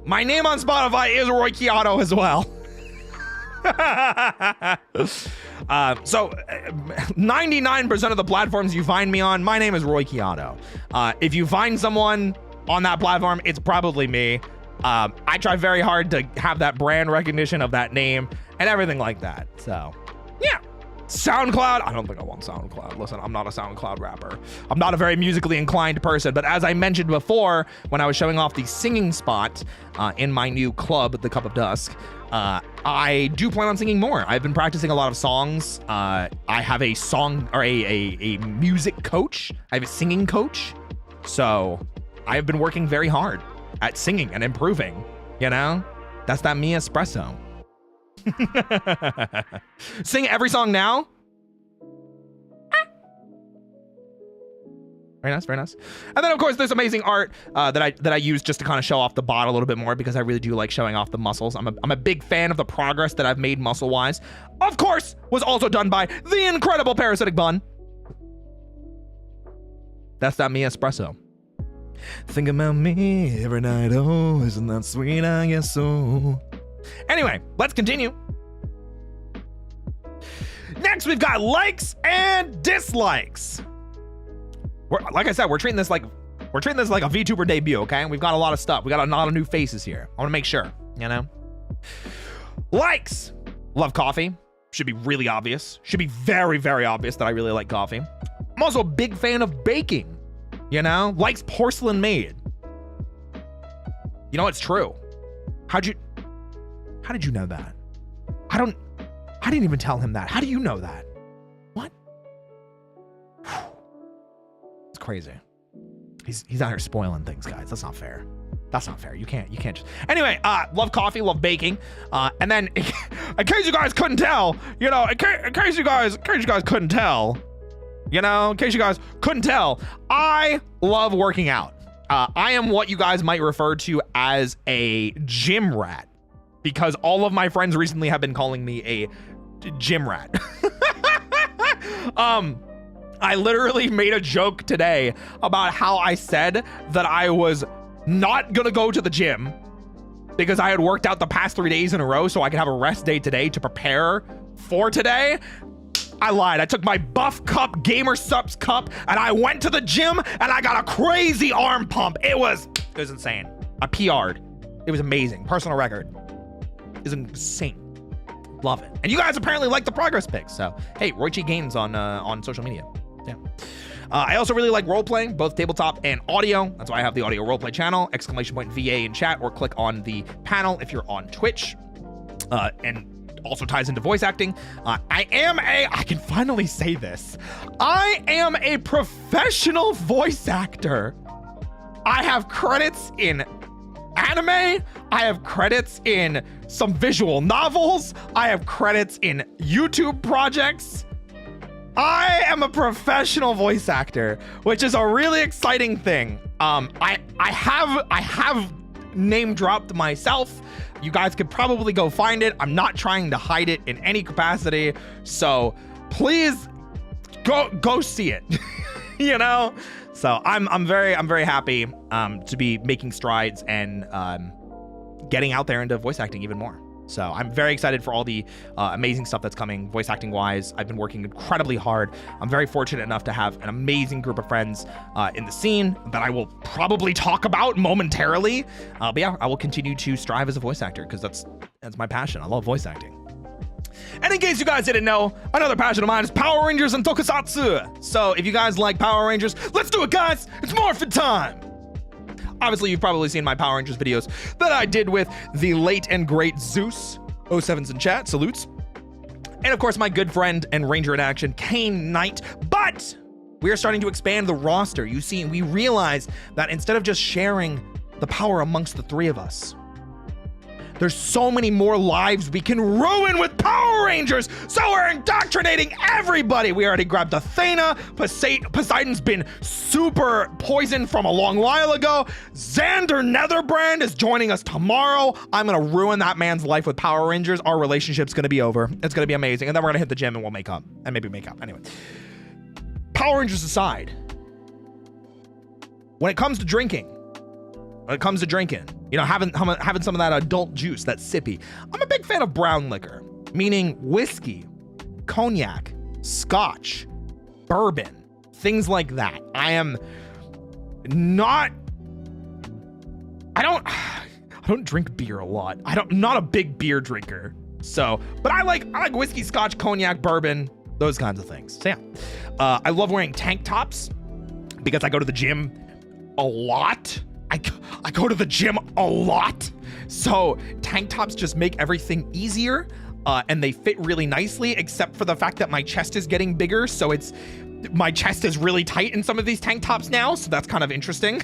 My name on Spotify is Roy Chiato as well. So 99% of the platforms you find me on, my name is Roy Chiato. If you find someone on that platform, it's probably me. I try very hard to have that brand recognition of that name and everything like that. So yeah. SoundCloud, I don't think I want SoundCloud. Listen, I'm not a SoundCloud rapper. I'm not a very musically inclined person, but as I mentioned before, when I was showing off the singing spot in my new club, the Cup of Dusk, I do plan on singing more. I've been practicing a lot of songs. I have a song or a music coach. I have a singing coach. So I have been working very hard at singing and improving, you know? That's that me espresso. Sing every song now. Very nice, very nice. And then of course there's amazing art that I use just to kind of show off the bod a little bit more, because I really do like showing off the muscles. I'm a big fan of the progress that I've made muscle wise. Of course, was also done by the incredible Parasitic Bun. That's that me espresso. Think about me every night, oh, isn't that sweet, I guess so. Anyway, let's continue. Next, we've got likes and dislikes. Like I said, we're treating this like a VTuber debut, okay? We've got a lot of stuff. We got a lot of new faces here. I want to make sure, you know? Likes. Love coffee. Should be really obvious. Should be very, very obvious that I really like coffee. I'm also a big fan of baking, you know? Likes porcelain made. You know, it's true. How did you know that? I didn't even tell him that. How do you know that? What? It's crazy. He's out here spoiling things, guys. That's not fair. That's not fair. You can't just. Anyway, love coffee, love baking. And then in case you guys couldn't tell, you know, in case you guys couldn't tell, you know, in case you guys couldn't tell, I love working out. I am what you guys might refer to as a gym rat, because all of my friends recently have been calling me a gym rat. I literally made a joke today about how I said that I was not gonna go to the gym because I had worked out the past 3 days in a row so I could have a rest day today to prepare for today. I lied. I took my Buff Cup, Gamer Subs Cup, and I went to the gym and I got a crazy arm pump. It was insane. I PR'd. It was amazing. Personal record. Is insane. Love it. And you guys apparently like the progress pics. So hey, Roichi Gains on social media. Yeah. I also really like role playing, both tabletop and audio. That's why I have the audio roleplay channel. !VA in chat, or click on the panel if you're on Twitch. And also ties into voice acting. I can finally say this. I am a professional voice actor. I have credits in anime. I have credits in some visual novels. I have credits in YouTube projects. I am a professional voice actor, which is a really exciting thing. I have name dropped myself. You guys could probably go find it. I'm not trying to hide it in any capacity. So please go see it. You know? So I'm very happy to be making strides and getting out there into voice acting even more. So I'm very excited for all the amazing stuff that's coming voice acting wise. I've been working incredibly hard. I'm very fortunate enough to have an amazing group of friends in the scene that I will probably talk about momentarily. But yeah, I will continue to strive as a voice actor because that's my passion. I love voice acting. And in case you guys didn't know, another passion of mine is Power Rangers and Tokusatsu. So if you guys like Power Rangers, let's do it, guys. It's Morphin time. Obviously, you've probably seen my Power Rangers videos that I did with the late and great Zeus. 07's in chat, salutes. And of course, my good friend and Ranger in Action, Kane Knight. But we are starting to expand the roster. You see, we realize that instead of just sharing the power amongst the three of us, there's so many more lives we can ruin with Power Rangers. So we're indoctrinating everybody. We already grabbed Athena. Poseidon's been super poisoned from a long while ago. Xander Netherbrand is joining us tomorrow. I'm gonna ruin that man's life with Power Rangers. Our relationship's gonna be over. It's gonna be amazing. And then we're gonna hit the gym and we'll make up. And maybe make up. Anyway, Power Rangers aside, when it comes to drinking, you know, having some of that adult juice, that sippy, I'm a big fan of brown liquor, meaning whiskey, cognac, scotch, bourbon, things like that. I don't drink beer a lot. I'm not a big beer drinker. So, but I like whiskey, scotch, cognac, bourbon, those kinds of things. So yeah, I love wearing tank tops because I go to the gym a lot. I go to the gym a lot, so tank tops just make everything easier, and they fit really nicely, except for the fact that my chest is getting bigger, so my chest is really tight in some of these tank tops now, so that's kind of interesting.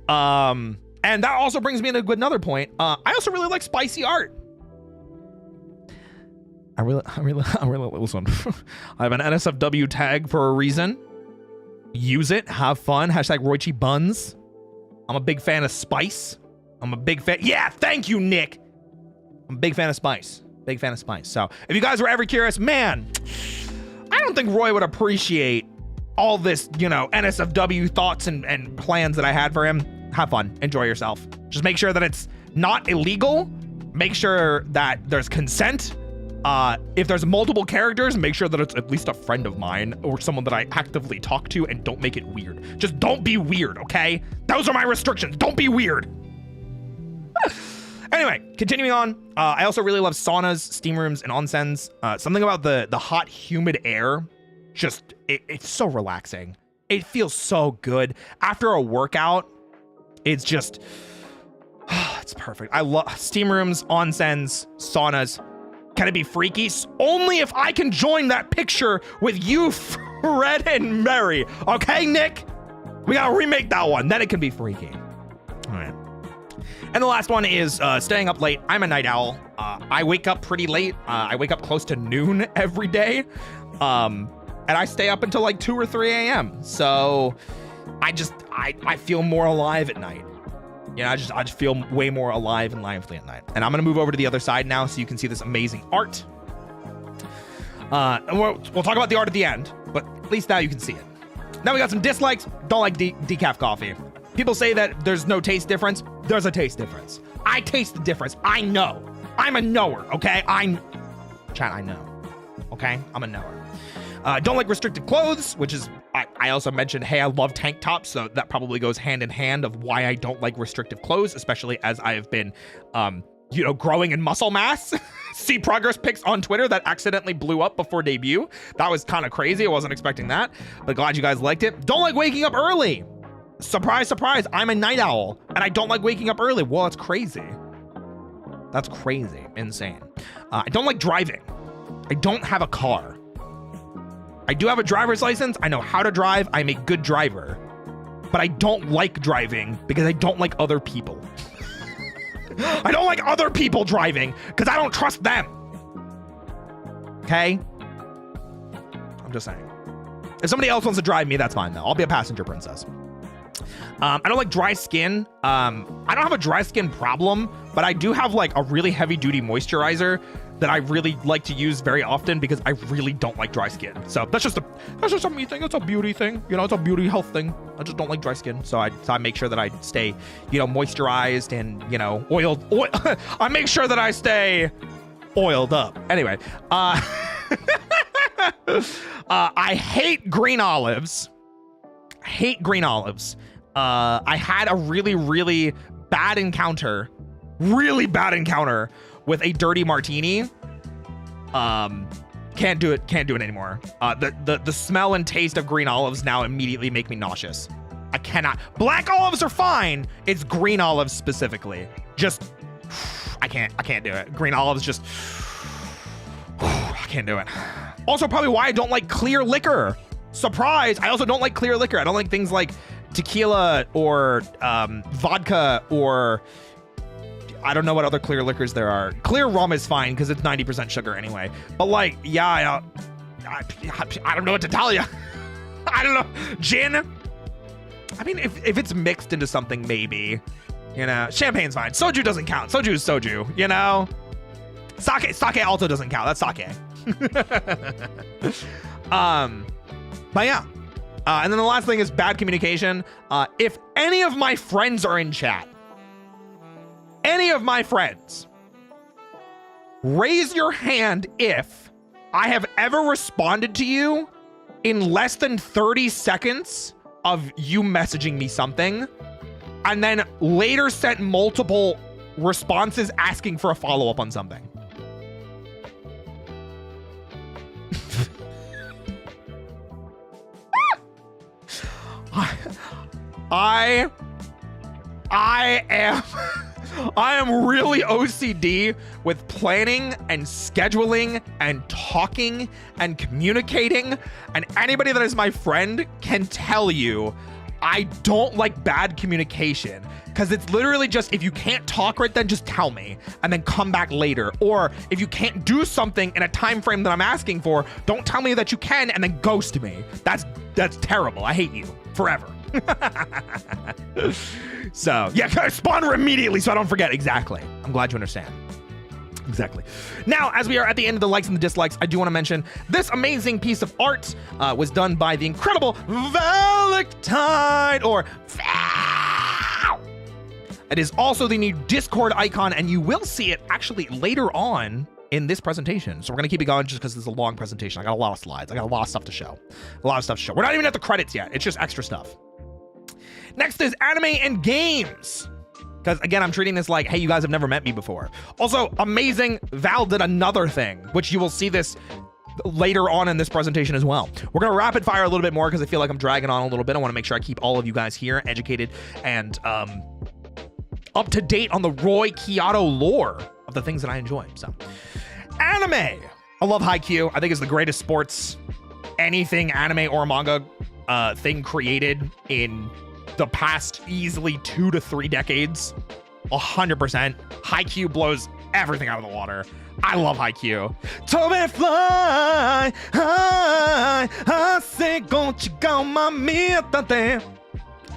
And that also brings me to another point. I also really like spicy art. I really listen. I have an NSFW tag for a reason. Use it, have fun. Hashtag Roichi Buns. I'm a big fan of spice. I'm a big fan. Yeah, thank you, Nick. I'm a big fan of spice. Big fan of spice. So if you guys were ever curious, man, I don't think Roy would appreciate all this, you know, NSFW thoughts and plans that I had for him. Have fun. Enjoy yourself. Just make sure that it's not illegal. Make sure that there's consent. If there's multiple characters, make sure that it's at least a friend of mine or someone that I actively talk to, and don't make it weird. Just don't be weird, okay? Those are my restrictions. Don't be weird. Anyway, continuing on. I also really love saunas, steam rooms, and onsens. Something about the hot, humid air, just, it's so relaxing. It feels so good. After a workout, it's just, it's perfect. I love steam rooms, onsens, saunas. Can it be freaky? Only if I can join that picture with you, Fred and Mary. Okay, Nick? We gotta remake that one. Then it can be freaky. All right. And the last one is staying up late. I'm a night owl. I wake up pretty late. I wake up close to noon every day. And I stay up until like 2 or 3 a.m. So I feel more alive at night. You know, I just feel way more alive and lively at night. And I'm gonna move over to the other side now so you can see this amazing art. And we'll talk about the art at the end, but at least now you can see it. Now we got some dislikes. Don't like decaf coffee. People say that there's no taste difference. There's a taste difference. I taste the difference. I know. I'm a knower, okay? Chat, I know. Okay? I'm a knower. Don't like restricted clothes, which is, I also mentioned, hey, I love tank tops, so that probably goes hand in hand of why I don't like restrictive clothes, especially as I have been, you know, growing in muscle mass. See progress pics on Twitter that accidentally blew up before debut. That was kind of crazy. I wasn't expecting that, but glad you guys liked it. Don't like waking up early. Surprise, surprise, I'm a night owl, and I don't like waking up early. Well, that's crazy. That's crazy. Insane. I don't like driving. I don't have a car. I do have a driver's license. I know how to drive. I'm a good driver. But I don't like driving because I don't like other people. I don't like other people driving because I don't trust them. Okay? I'm just saying. If somebody else wants to drive me, that's fine though. I'll be a passenger princess. I don't like dry skin. I don't have a dry skin problem, but I do have like a really heavy duty moisturizer that I really like to use very often because I really don't like dry skin. So that's just a me thing. It's a beauty thing. You know, it's a beauty health thing. I just don't like dry skin. So I make sure that I stay, you know, moisturized and, you know, oiled. I make sure that I stay oiled up. Anyway, I hate green olives. I had a really bad encounter with a dirty martini. Can't do it anymore. The smell and taste of green olives now immediately make me nauseous. I cannot. Black olives are fine. It's green olives specifically. Just, I can't do it. Green olives just, I can't do it. Also, probably why I don't like clear liquor. Surprise! I also don't like clear liquor. I don't like things like tequila or vodka or I don't know what other clear liquors there are. Clear rum is fine because it's 90% sugar anyway. But like, yeah, I don't know what to tell you. I don't know. Gin? I mean, if it's mixed into something, maybe. You know, champagne's fine. Soju doesn't count. Soju is soju, you know? Sake also doesn't count. That's sake. But yeah. And then the last thing is bad communication. If any of my friends are in chat, any of my friends, raise your hand if I have ever responded to you in less than 30 seconds of you messaging me something, and then later sent multiple responses asking for a follow-up on something. I am really OCD with planning and scheduling and talking and communicating, and anybody that is my friend can tell you I don't like bad communication, because it's literally just, if you can't talk right then, just tell me and then come back later. Or if you can't do something in a time frame that I'm asking for, don't tell me that you can and then ghost me. That's terrible. I hate you forever. So yeah, respond immediately so I don't forget. Exactly. I'm glad you understand. Exactly. Now, as we are at the end of the likes and the dislikes, I do want to mention this amazing piece of art was done by the incredible Valentine, or it is also the new Discord icon, and you will see it actually later on in this presentation. So we're going to keep it going just because this is a long presentation. I got a lot of slides. I got a lot of stuff to show. We're not even at the credits yet. It's just extra stuff. Next is anime and games. Because again, I'm treating this like, hey, you guys have never met me before. Also, amazing, Val did another thing, which you will see this later on in this presentation as well. We're going to rapid fire a little bit more because I feel like I'm dragging on a little bit. I want to make sure I keep all of you guys here educated and up to date on the Roy Chiato lore of the things that I enjoy. So, anime. I love Haikyuu. I think it's the greatest sports, anything anime or manga thing created in the past easily 2 to 3 decades. 100%. Haikyuu blows everything out of the water. I love Haikyuu. Tobe fly high, I say gonchi ga mamiatate.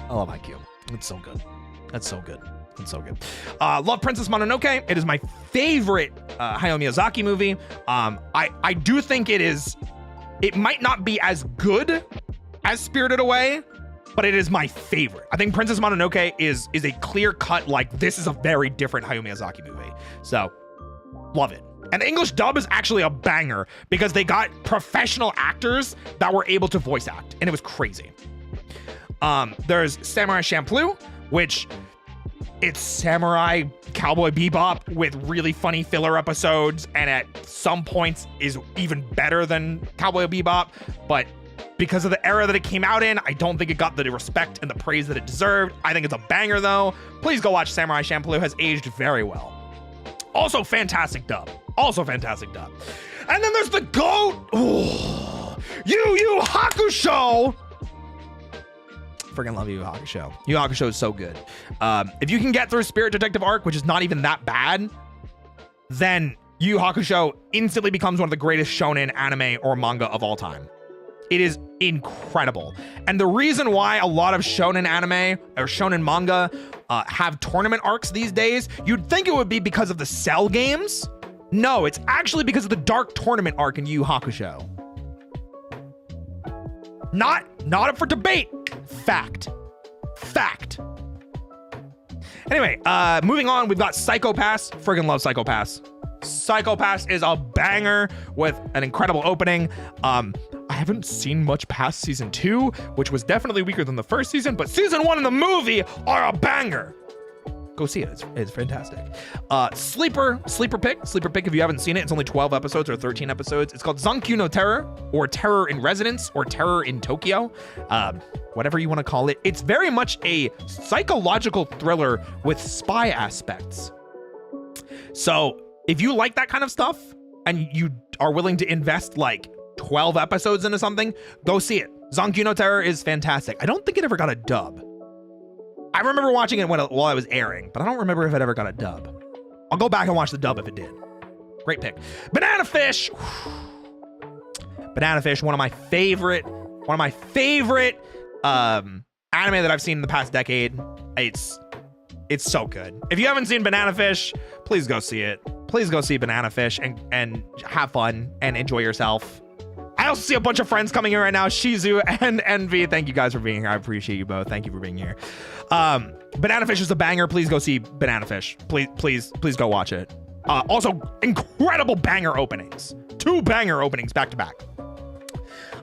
I love Haikyuu. It's so good. That's so good. It's so good. Love Princess Mononoke. It is my favorite Hayao Miyazaki movie. I do think it might not be as good as Spirited Away, but it is my favorite. I think Princess Mononoke is a clear cut, like, this is a very different Hayao Miyazaki movie. So, love it. And the English dub is actually a banger because they got professional actors that were able to voice act, and it was crazy. There's Samurai Champloo, which it's Samurai Cowboy Bebop with really funny filler episodes, and at some points is even better than Cowboy Bebop, but because of the era that it came out in, I don't think it got the respect and the praise that it deserved. I think it's a banger, though. Please go watch Samurai Champloo. Has aged very well. Also fantastic dub. And then there's the GOAT. Yu Yu Hakusho. Freaking love Yu Yu Hakusho. Yu Yu Hakusho is so good. If you can get through Spirit Detective Arc, which is not even that bad, then Yu Yu Hakusho instantly becomes one of the greatest shonen anime or manga of all time. It is incredible. And the reason why a lot of shonen anime or shonen manga have tournament arcs these days, you'd think it would be because of the Cell games. No, it's actually because of the Dark Tournament arc in Yu Yu Hakusho. Not up for debate. Fact. Anyway, moving on, we've got Psycho Pass. Friggin' love Psycho Pass. Psycho Pass is a banger with an incredible opening. I haven't seen much past season 2, which was definitely weaker than the first season, but season 1 and the movie are a banger. Go see it. It's fantastic. Sleeper pick. If you haven't seen it, it's only 12 episodes or 13 episodes. It's called Zankyu no Terror, or Terror in Residence, or Terror in Tokyo. whatever you want to call it. It's very much a psychological thriller with spy aspects. So if you like that kind of stuff and you are willing to invest like 12 episodes into something, go see it. Zankyou no Terror is fantastic. I don't think it ever got a dub. I remember watching it while I was airing, but I don't remember if it ever got a dub. I'll go back and watch the dub if it did. Great pick. Banana Fish. Banana Fish, one of my favorite anime that I've seen in the past decade. It's so good. If you haven't seen Banana Fish, please go see it. Please go see Banana Fish and have fun and enjoy yourself. I also see a bunch of friends coming in right now. Shizu and Envy. Thank you guys for being here. I appreciate you both. Thank you for being here. Banana Fish is a banger. Please go see Banana Fish. Please go watch it. Also, incredible banger openings. 2 banger openings back to back.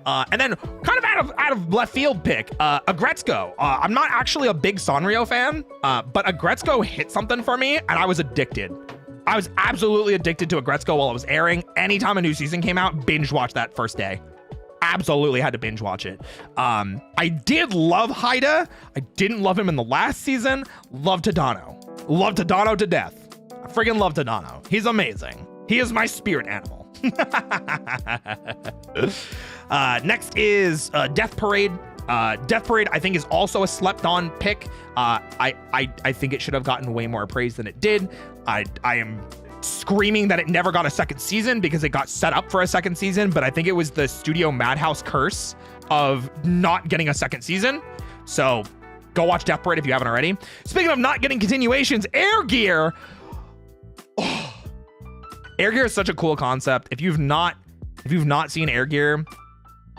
And then kind of out of left field pick, Agretzko. I'm not actually a big Sanrio fan, but Agretzko hit something for me and I was addicted. I was absolutely addicted to Agretzko while it was airing. Anytime a new season came out, binge watch that first day. Absolutely had to binge watch it. I did love Haida. I didn't love him in the last season. Love Tadano. Love Tadano to death. I friggin' love Tadano. He's amazing. He is my spirit animal. Next is Death Parade. Death Parade, I think, is also a slept-on pick. I think it should have gotten way more praise than it did. I am screaming that it never got a second season because it got set up for a second season, but I think it was the Studio Madhouse curse of not getting a second season. So go watch Death Parade if you haven't already. Speaking of not getting continuations, Air Gear. Oh, Air Gear is such a cool concept. If you've not seen Air Gear,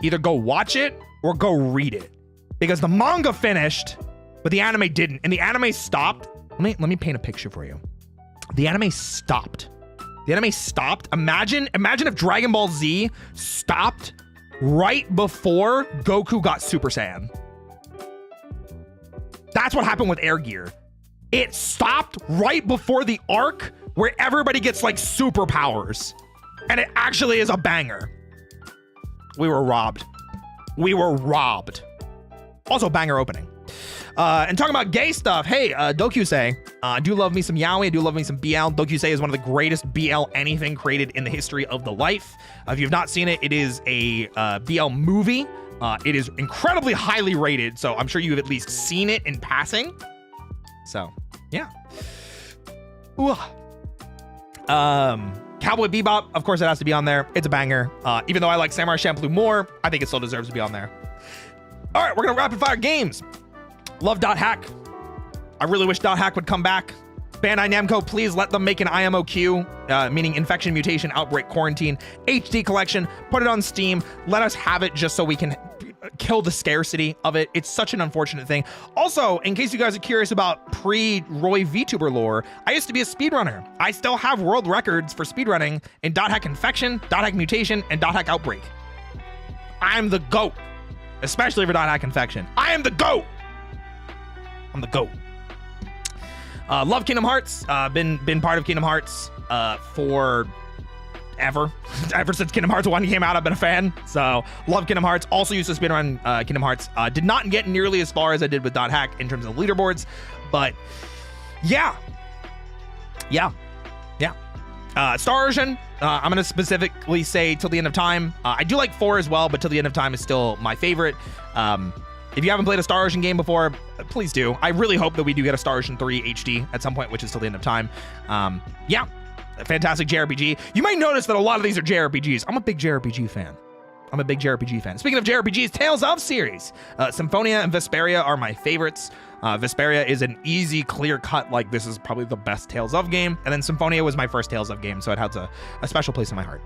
either go watch it or go read it, because the manga finished, but the anime didn't, and the anime stopped. Let me paint a picture for you. The anime stopped. Imagine if Dragon Ball Z stopped right before Goku got Super Saiyan. That's what happened with Air Gear. It stopped right before the arc where everybody gets like superpowers, and it actually is a banger. We were robbed. Also banger opening. And talking about gay stuff, hey, Dokusei, I do love me some yaoi, I do love me some BL. Dokusei is one of the greatest BL anything created in the history of the life. If you've not seen it, it is a BL movie. It is incredibly highly rated, so I'm sure you've at least seen it in passing. So, yeah. Ooh. Cowboy Bebop, of course it has to be on there. It's a banger. Even though I like Samurai Champloo more, I think it still deserves to be on there. All right, we're gonna rapid fire games. Love Dot Hack. I really wish Dot Hack would come back. Bandai Namco, please let them make an IMOQ, meaning Infection, Mutation, Outbreak, Quarantine, HD collection. Put it on Steam. Let us have it just so we can kill the scarcity of it. It's such an unfortunate thing. Also, in case you guys are curious about pre-Roy VTuber lore, I used to be a speedrunner. I still have world records for speedrunning in Dot Hack Infection, Dot Hack Mutation, and Dot Hack Outbreak. I'm the GOAT, especially for Dot Hack Infection. I am the GOAT. I'm the GOAT. Love Kingdom Hearts. Been part of Kingdom Hearts for ever since Kingdom Hearts 1 came out. I've been a fan, so love Kingdom Hearts. Also used to speedrun Kingdom Hearts. Did not get nearly as far as I did with Dot Hack in terms of leaderboards, but yeah. Star Ocean, I'm gonna specifically say Till the End of Time. I do like 4 as well, but Till the End of Time is still my favorite. If you haven't played a Star Ocean game before, please do. I really hope that we do get a Star Ocean 3 HD at some point, which is Till the End of Time. Yeah, a fantastic JRPG. You might notice that a lot of these are JRPGs. I'm a big JRPG fan. Speaking of JRPGs, Tales of series. Symphonia and Vesperia are my favorites. Vesperia is an easy, clear-cut, like, this is probably the best Tales of game. And then Symphonia was my first Tales of game, so it has a special place in my heart.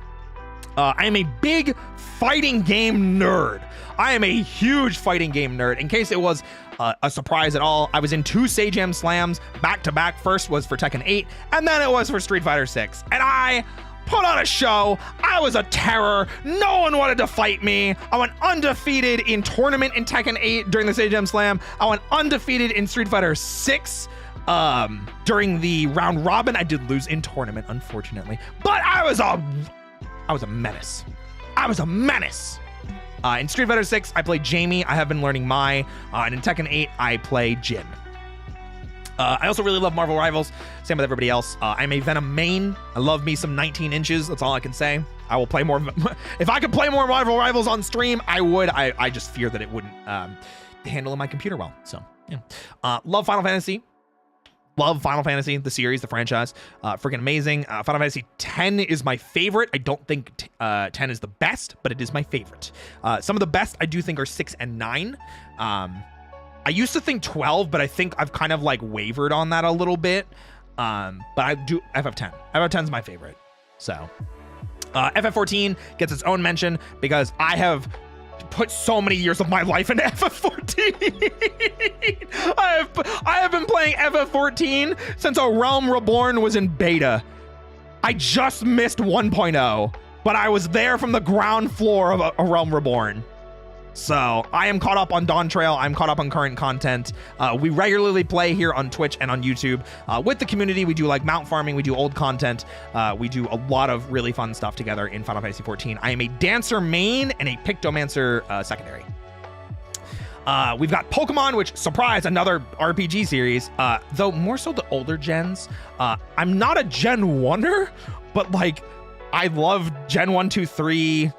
I am a big fighting game nerd. I am a huge fighting game nerd. In case it was a surprise at all, I was in 2 Sajam Slams back-to-back. First was for Tekken 8, and then it was for Street Fighter 6. And I put on a show. I was a terror. No one wanted to fight me. I went undefeated in tournament in Tekken 8 during the Sajam Slam. I went undefeated in Street Fighter 6 during the round robin. I did lose in tournament, unfortunately, but I was a menace. In Street Fighter 6, I play Jamie. I have been learning Mai. And in Tekken 8, I play Jin. I also really love Marvel Rivals. Same with everybody else. I'm a Venom main. I love me some 19 inches. That's all I can say. I will play more. If I could play more Marvel Rivals on stream, I would. I just fear that it wouldn't handle in my computer well. So, yeah. Love Final Fantasy. Love Final Fantasy, the series, the franchise. Freaking amazing. Final Fantasy 10 is my favorite. I don't think 10 is the best, but it is my favorite. Some of the best I do think are 6 and 9. I used to think 12, but I think I've kind of like wavered on that a little bit. But I do FF10. FF10 is my favorite. So FF14 gets its own mention because I have put so many years of my life into FF14. I have been playing FF14 since A Realm Reborn was in beta. I just missed 1.0, but I was there from the ground floor of A Realm Reborn. So I am caught up on Dawn Trail. I'm caught up on current content. We regularly play here on Twitch and on YouTube with the community. We do like mount farming. We do old content. We do a lot of really fun stuff together in Final Fantasy XIV. I am a Dancer main and a Pictomancer secondary. We've got Pokemon, which, surprise, another RPG series, though more so the older gens. I'm not a Gen 1er, but like I love Gen 1, 2, 3,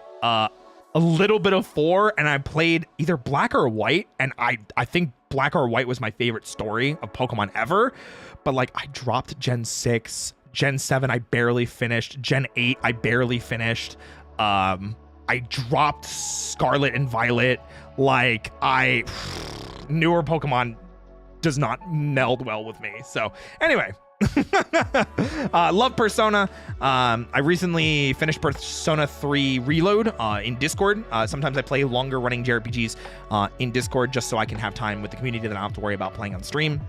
a little bit of 4, and I played either Black or White, and I think Black or White was my favorite story of Pokemon ever, but like I dropped Gen 6, Gen 7 I barely finished, Gen 8 I barely finished, I dropped Scarlet and Violet, like newer Pokemon does not meld well with me, so anyway. Love Persona. I recently finished Persona 3 Reload in Discord. Sometimes I play longer running JRPGs in Discord just so I can have time with the community that I don't have to worry about playing on stream.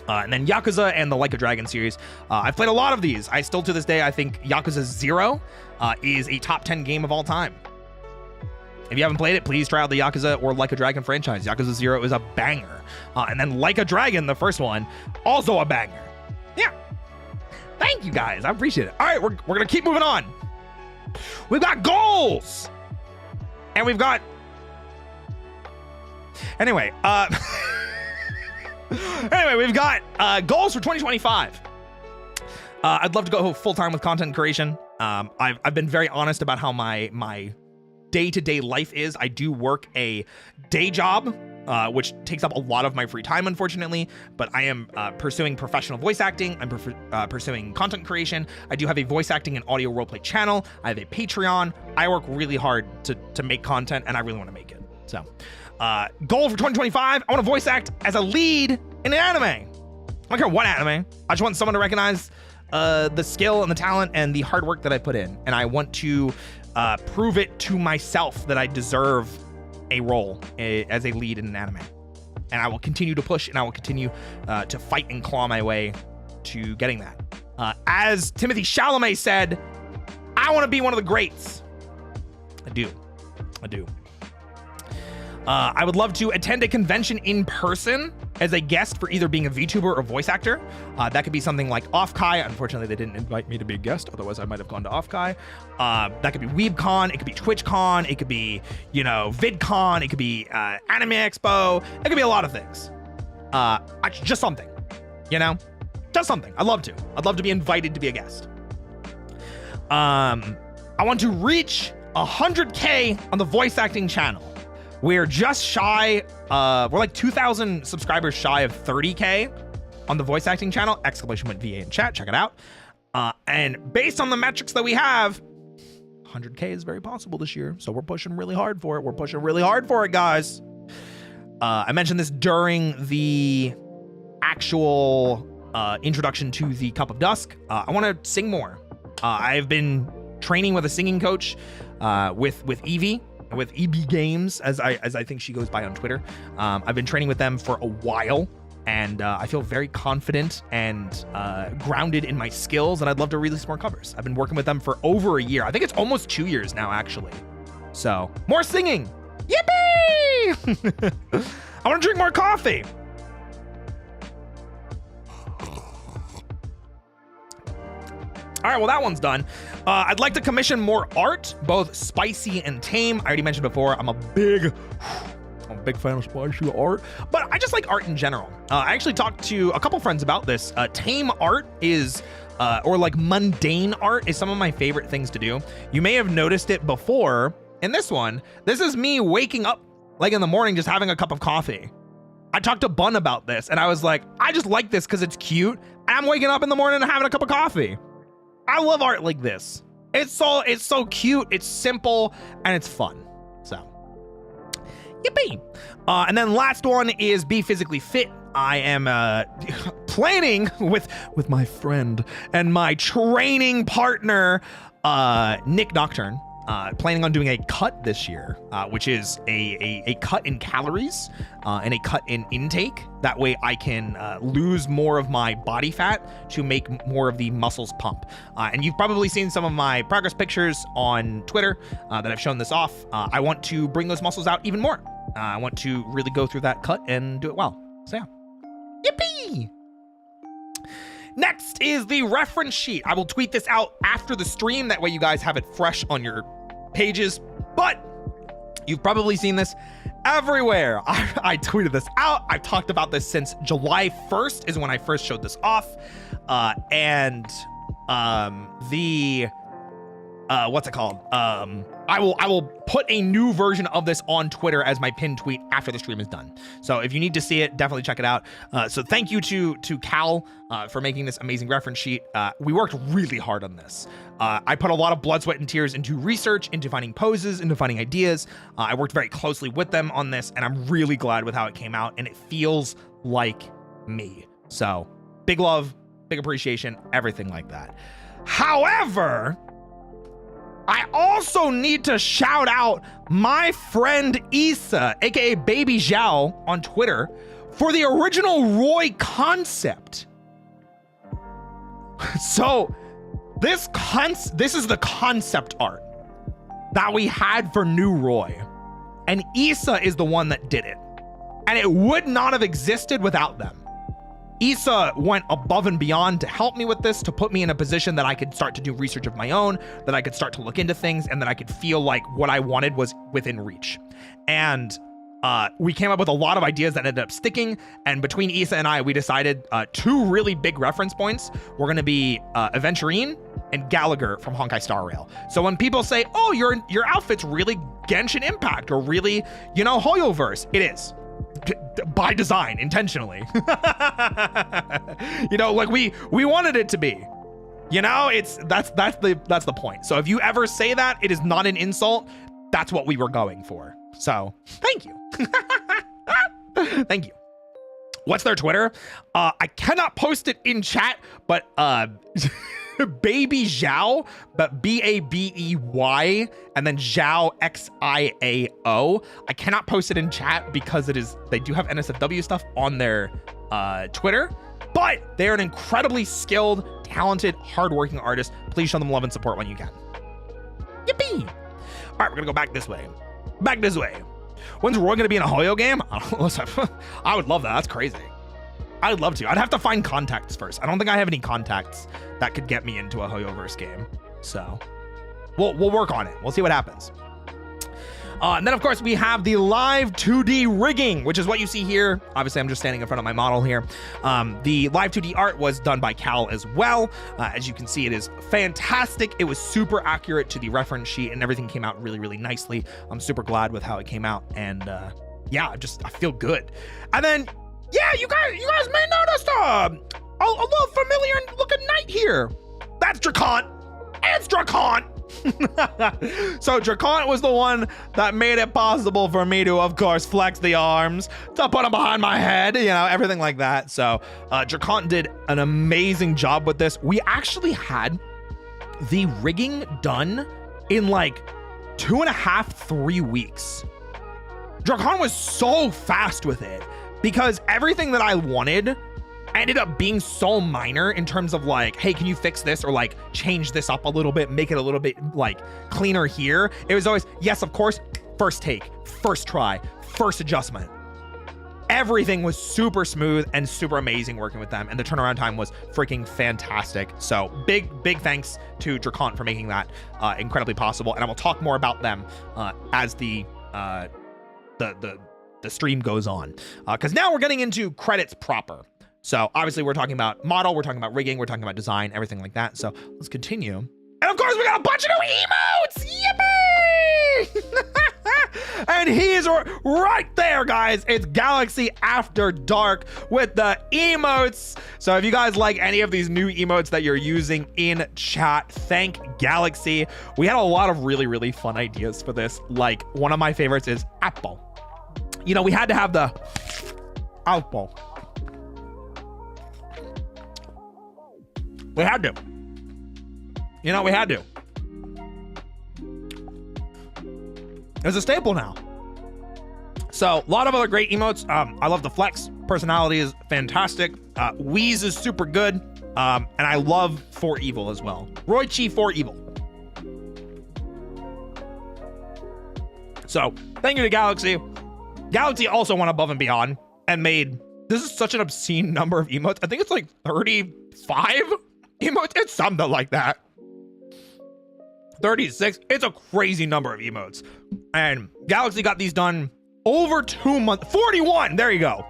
And then Yakuza and the Like a Dragon series. I've played a lot of these. I still to this day, I think Yakuza 0 is a top 10 game of all time. If you haven't played it, please try out the Yakuza or Like a Dragon franchise. Yakuza 0 is a banger. And then Like a Dragon, the first one, also a banger. Yeah. Thank you guys. I appreciate it. All right, we're going to keep moving on. We've got goals. And we've got... Anyway, we've got goals for 2025. I'd love to go full-time with content creation. I've been very honest about how my day-to-day life is. I do work a day job, which takes up a lot of my free time, unfortunately, but I am pursuing professional voice acting. I'm pursuing content creation. I do have a voice acting and audio roleplay channel. I have a Patreon. I work really hard to make content, and I really want to make it. So, goal for 2025, I want to voice act as a lead in an anime. I don't care what anime. I just want someone to recognize the skill and the talent and the hard work that I put in, and I want to prove it to myself that I deserve a role as a lead in an anime. And I will continue to push, and I will continue to fight and claw my way to getting that. As Timothy Chalamet said, I want to be one of the greats. I do. I would love to attend a convention in person as a guest for either being a VTuber or voice actor. That could be something like Off-Kai. Unfortunately, they didn't invite me to be a guest. Otherwise, I might have gone to Off-Kai. That could be WeebCon. It could be TwitchCon. It could be, VidCon. It could be Anime Expo. It could be a lot of things. Just something, Just something. I'd love to be invited to be a guest. I want to reach 100K on the voice acting channel. We're just shy, we're like 2,000 subscribers shy of 30K on the voice acting channel, ! VA in chat, check it out. And based on the metrics that we have, 100K is very possible this year. So we're pushing really hard for it. Guys. I mentioned this during the actual introduction to the Cup of Dusk. I want to sing more. I've been training with a singing coach with Evie. With EB Games, as I think she goes by on Twitter. I've been training with them for a while, and I feel very confident and grounded in my skills, and I'd love to release more covers. I've been working with them for over a year. I think it's almost 2 years now, actually. So, more singing! Yippee! I want to drink more coffee! All right, well, that one's done. I'd like to commission more art, both spicy and tame. I already mentioned before, I'm a big fan of spicy art, but I just like art in general. I actually talked to a couple friends about this. Tame art is, or like mundane art is some of my favorite things to do. You may have noticed it before in this one. This is me waking up like in the morning, just having a cup of coffee. I talked to Bun about this and I was like, I just like this because it's cute. I'm waking up in the morning and having a cup of coffee. I love art like this. It's so cute, it's simple, and it's fun. So, yippee. And then last one is be physically fit. I am planning with my friend and my training partner, Nick Nocturne, planning on doing a cut this year, which is a cut in calories and a cut in intake. That way I can lose more of my body fat to make more of the muscles pump. And you've probably seen some of my progress pictures on Twitter that I've shown this off. I want to bring those muscles out even more. I want to really go through that cut and do it well. So yeah. Yippee! Next is the reference sheet. I will tweet this out after the stream. That way you guys have it fresh on your pages. But you've probably seen this everywhere. I tweeted this out. I've talked about this since July 1st is when I first showed this off. What's it called? I will put a new version of this on Twitter as my pinned tweet after the stream is done. So if you need to see it, definitely check it out. So thank you to Cal for making this amazing reference sheet. We worked really hard on this. I put a lot of blood, sweat, and tears into research, into finding poses, into finding ideas. I worked very closely with them on this, and I'm really glad with how it came out, and it feels like me. So big love, big appreciation, everything like that. However, I also need to shout out my friend Issa, aka Baby Zhao on Twitter, for the original Roy concept. So this is the concept art that we had for New Roy, and Issa is the one that did it, and it would not have existed without them. Issa went above and beyond to help me with this, to put me in a position that I could start to do research of my own, that I could start to look into things, and that I could feel like what I wanted was within reach. And we came up with a lot of ideas that ended up sticking, and between Issa and I, we decided two really big reference points were going to be Aventurine and Gallagher from Honkai Star Rail. So when people say, oh, your outfit's really Genshin Impact, or really, Hoyoverse, it is. By design, intentionally. Like we wanted it to be. That's the point. So if you ever say that, it is not an insult. That's what we were going for. So thank you. Thank you. What's their Twitter? I cannot post it in chat, but Baby Zhao, but Babey, and then Zhao Xiao. I cannot post it in chat because they do have NSFW stuff on their Twitter, but they're an incredibly skilled, talented, hardworking artist. Please show them love and support when you can. Yippee! All right, we're gonna go back this way. Back this way. When's Roy gonna be in a Hoyo game? I would love that. That's crazy. I'd love to. I'd have to find contacts first. I don't think I have any contacts that could get me into a Hoyoverse game. So we'll work on it. We'll see what happens. And then, of course, we have the live 2D rigging, which is what you see here. Obviously, I'm just standing in front of my model here. The live 2D art was done by Cal as well. As you can see, it is fantastic. It was super accurate to the reference sheet, and everything came out really, really nicely. I'm super glad with how it came out. And yeah, I feel good. And then, yeah, you guys may notice a little familiar looking knight here. That's Dracont. It's Dracont. So Dracont was the one that made it possible for me to, of course, flex the arms, to put them behind my head, everything like that. So Dracont did an amazing job with this. We actually had the rigging done in like 2.5, 3 weeks. Dracont was so fast with it, because everything that I wanted ended up being so minor in terms of like, hey, can you fix this, or like change this up a little bit, make it a little bit like cleaner here. It was always, yes, of course, first take, first try, first adjustment. Everything was super smooth and super amazing working with them, and the turnaround time was freaking fantastic. So big thanks to Dracont for making that incredibly possible, and I will talk more about them as the stream goes on, because now we're getting into credits proper. So obviously we're talking about model, we're talking about rigging, we're talking about design, everything like that. So let's continue. And of course we got a bunch of new emotes. Yippee! And he's right there, guys. It's Galaxy After Dark with the emotes. So if you guys like any of these new emotes that you're using in chat, thank Galaxy. We had a lot of really fun ideas for this. Like, one of my favorites is Apple. You know, we had to have the Apple. We had to. You know, we had to. It's a staple now. So a lot of other great emotes. I love the Flex. Personality is fantastic. Wheeze is super good. And I love For Evil as well. Roy Chi For Evil. So thank you to Galaxy. Galaxy also went above and beyond and made, this is such an obscene number of emotes. I think it's like 35 emotes. It's something like that. 36. It's a crazy number of emotes. And Galaxy got these done over 2 months. 41. There you go.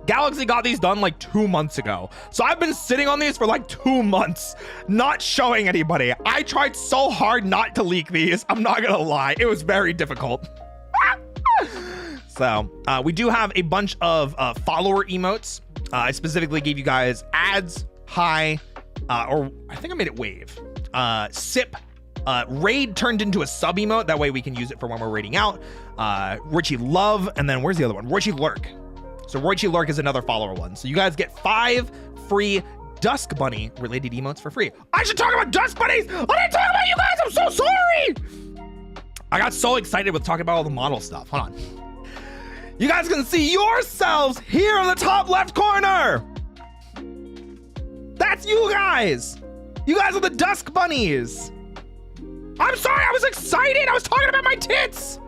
Galaxy got these done like 2 months ago. So I've been sitting on these for like 2 months, not showing anybody. I tried so hard not to leak these. I'm not gonna lie. It was very difficult. So we do have a bunch of follower emotes. I specifically gave you guys ads, high, or I think I made it wave. Sip, raid turned into a sub emote. That way we can use it for when we're raiding out. Richie Love, and then where's the other one? Richie Lurk. So Richie Lurk is another follower one. So you guys get 5 free Dusk Bunny related emotes for free. I should talk about Dusk Bunnies. I didn't talk about you guys. I'm so sorry. I got so excited with talking about all the model stuff. Hold on. You guys can see yourselves here in the top left corner. That's you guys. You guys are the Dusk Bunnies. I'm sorry, I was excited. I was talking about my tits.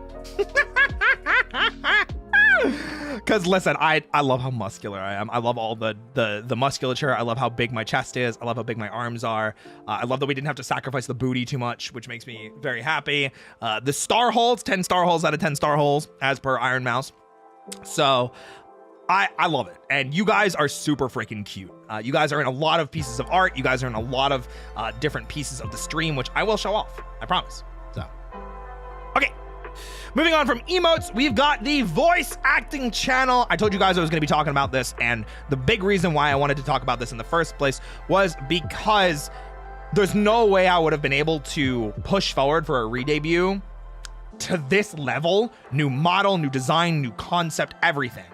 Because listen, I love how muscular I am. I love all the musculature. I love how big my chest is. I love how big my arms are. I love that we didn't have to sacrifice the booty too much, which makes me very happy. The star holes, 10 star holes out of 10 star holes, as per Iron Mouse. So I love it. And you guys are super freaking cute. You guys are in a lot of pieces of art. You guys are in a lot of different pieces of the stream, which I will show off. I promise. So, okay. Moving on from emotes, we've got the voice acting channel. I told you guys I was going to be talking about this, and the big reason why I wanted to talk about this in the first place was because there's no way I would have been able to push forward for a re-debut to this level, new model, new design, new concept, everything,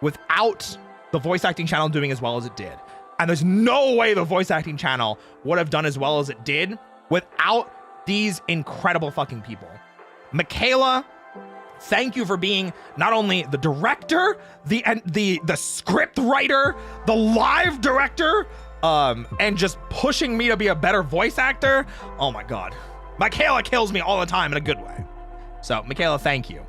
without the voice acting channel doing as well as it did. And there's no way the voice acting channel would have done as well as it did without these incredible fucking people. Michaela, thank you for being not only the director, the script writer, the live director, and just pushing me to be a better voice actor. Oh my God. Michaela kills me all the time in a good way. So Michaela, thank you.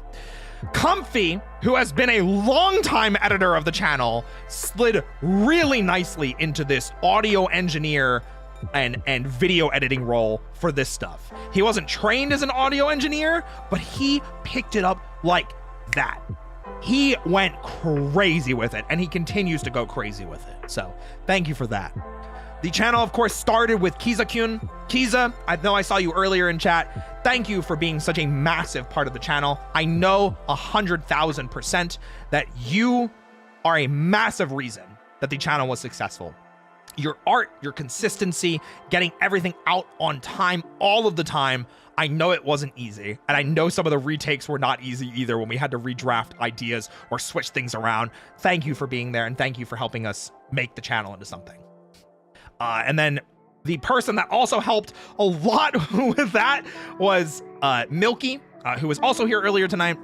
Comfy, who has been a longtime editor of the channel, slid really nicely into this audio engineer and video editing role for this stuff. He wasn't trained as an audio engineer, but he picked it up like that. He went crazy with it, and he continues to go crazy with it. So thank you for that. The channel, of course, started with Kiza-kun. Kiza, I know I saw you earlier in chat. Thank you for being such a massive part of the channel. I know 100,000% that you are a massive reason that the channel was successful. Your art, your consistency, getting everything out on time, all of the time. I know it wasn't easy. And I know some of the retakes were not easy either when we had to redraft ideas or switch things around. Thank you for being there, and thank you for helping us make the channel into something. And then the person that also helped a lot with that was Milky, who was also here earlier tonight.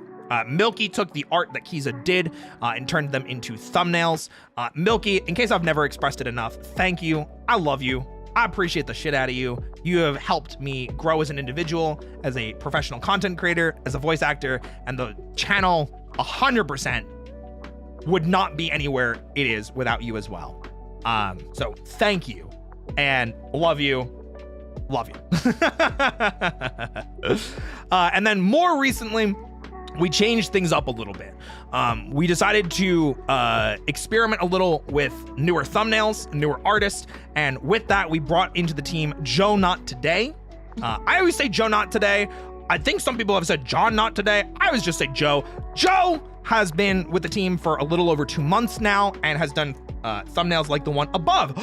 Milky took the art that Kiza did and turned them into thumbnails. Milky, in case I've never expressed it enough, thank you. I love you. I appreciate the shit out of you. You have helped me grow as an individual, as a professional content creator, as a voice actor, and the channel 100% would not be anywhere it is without you as well. So thank you and love you. Love you. And then more recently, we changed things up a little bit. We decided to experiment a little with newer thumbnails, newer artists, and with that, we brought into the team Joe Not Today. I always say Joe Not Today. I think some people have said John Not Today. I always just say Joe. Joe has been with the team for a little over 2 months now and has done thumbnails like the one above.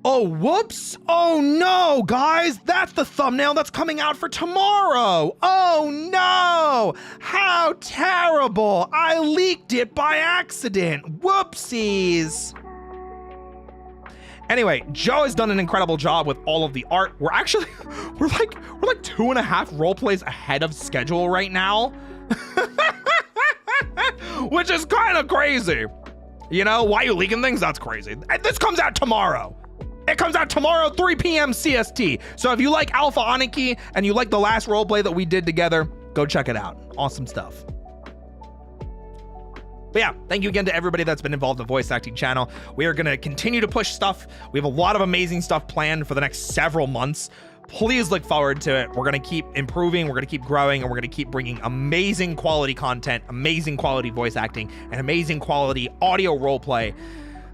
Oh, whoops. Oh, no, guys. That's the thumbnail that's coming out for tomorrow. Oh, no. How terrible. I leaked it by accident. Whoopsies. Anyway, Joe has done an incredible job with all of the art. We're like 2.5 role plays ahead of schedule right now, which is kind of crazy. You know, why are you leaking things? That's crazy. This comes out tomorrow. It comes out tomorrow, 3 p.m. CST. So if you like Alpha Aniki and you like the last roleplay that we did together, go check it out. Awesome stuff. But yeah, thank you again to everybody that's been involved in the voice acting channel. We are going to continue to push stuff. We have a lot of amazing stuff planned for the next several months. Please look forward to it. We're going to keep improving. We're going to keep growing, and we're going to keep bringing amazing quality content, amazing quality voice acting, and amazing quality audio roleplay.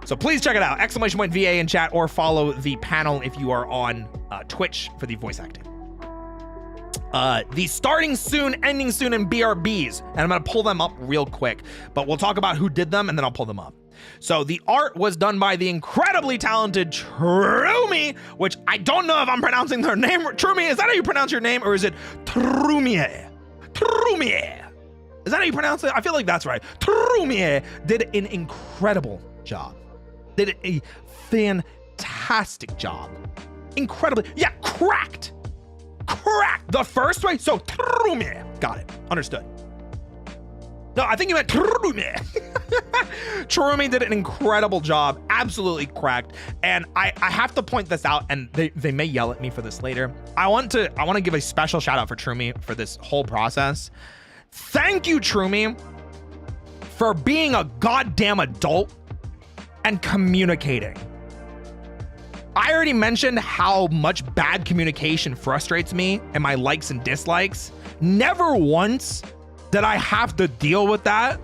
So please check it out. !VA in chat, or follow the panel if you are on Twitch for the voice acting. The starting soon, ending soon, and BRBs. And I'm going to pull them up real quick, but we'll talk about who did them and then I'll pull them up. So the art was done by the incredibly talented Trumi, which I don't know if I'm pronouncing their name. Trumi, is that how you pronounce your name, or is it Trumie? Trumie. Is that how you pronounce it? I feel like that's right. Trumie did an incredible job. Did a fantastic job. Incredibly. Yeah, cracked the first way. So Trumie. Got it. Understood. No, I think you meant Trumie. Trumi did an incredible job. Absolutely cracked. And I have to point this out, and they may yell at me for this later. I want to give a special shout out for Trumi for this whole process. Thank you, Trumi, for being a goddamn adult and communicating. I already mentioned how much bad communication frustrates me and my likes and dislikes. Never once did I have to deal with that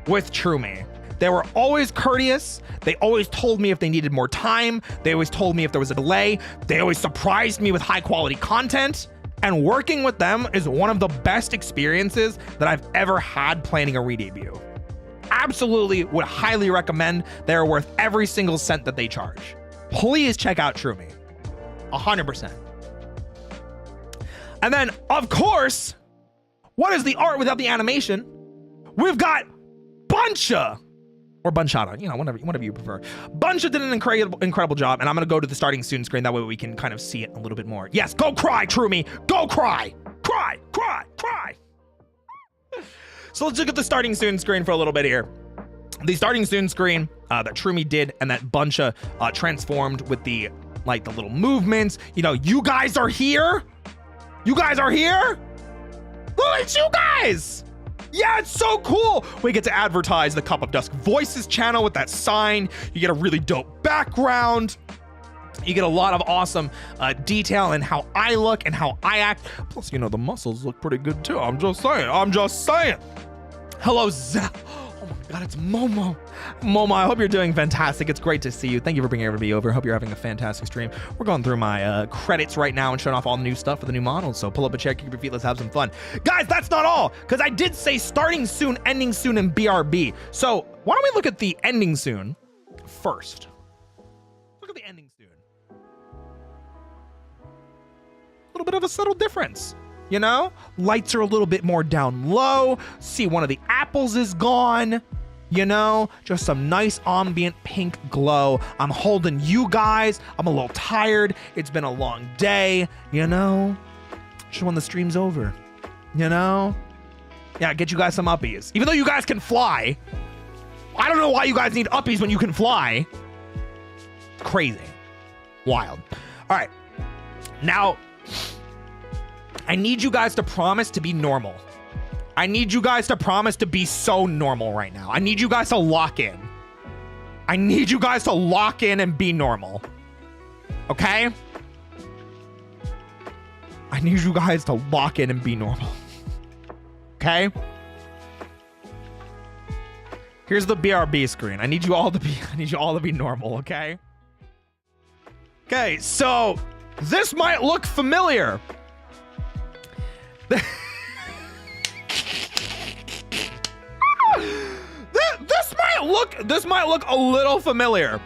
with Trumi. They were always courteous. They always told me if they needed more time. They always told me if there was a delay. They always surprised me with high quality content. And working with them is one of the best experiences that I've ever had planning a re-debut. Absolutely would highly recommend. They're worth every single cent that they charge. Please check out Trumi. 100%. And then, of course, what is the art without the animation? We've got Buncha, or Bunchata, you know, whatever you prefer. Buncha did an incredible job, and I'm gonna go to the starting soon screen. That way we can kind of see it a little bit more. Yes, go cry, Trumi. Go cry. Cry, cry, cry. So let's look at the starting soon screen for a little bit here. The starting soon screen that Trumi did and that Buncha transformed with the little movements. You know, you guys are here. You guys are here. Look at you guys. Yeah, it's so cool. We get to advertise the Cup of Dusk Voices channel with that sign. You get a really dope background. You get a lot of awesome detail in how I look and how I act. Plus, you know, the muscles look pretty good too. I'm just saying. Hello, Zach. Oh my God, it's Momo. Momo, I hope you're doing fantastic. It's great to see you. Thank you for bringing everybody over. Hope you're having a fantastic stream. We're going through my credits right now and showing off all the new stuff for the new models. So pull up a chair, keep your feet, let's have some fun. Guys, that's not all, because I did say starting soon, ending soon, and BRB. So why don't we look at the ending soon first? Look at the ending soon. A little bit of a subtle difference. You know, lights are a little bit more down low. See, one of the apples is gone. You know, just some nice ambient pink glow. I'm holding you guys. I'm a little tired. It's been a long day, you know. Just when the stream's over, you know. Yeah, get you guys some uppies. Even though you guys can fly. I don't know why you guys need uppies when you can fly. Crazy. Wild. All right. Now, I need you guys to promise to be normal. I need you guys to promise to be so normal right now. I need you guys to lock in. I need you guys to lock in and be normal. Okay? I need you guys to lock in and be normal. Okay? Here's the BRB screen. I need you all to be normal, okay? Okay, so this might look familiar. This might look a little familiar.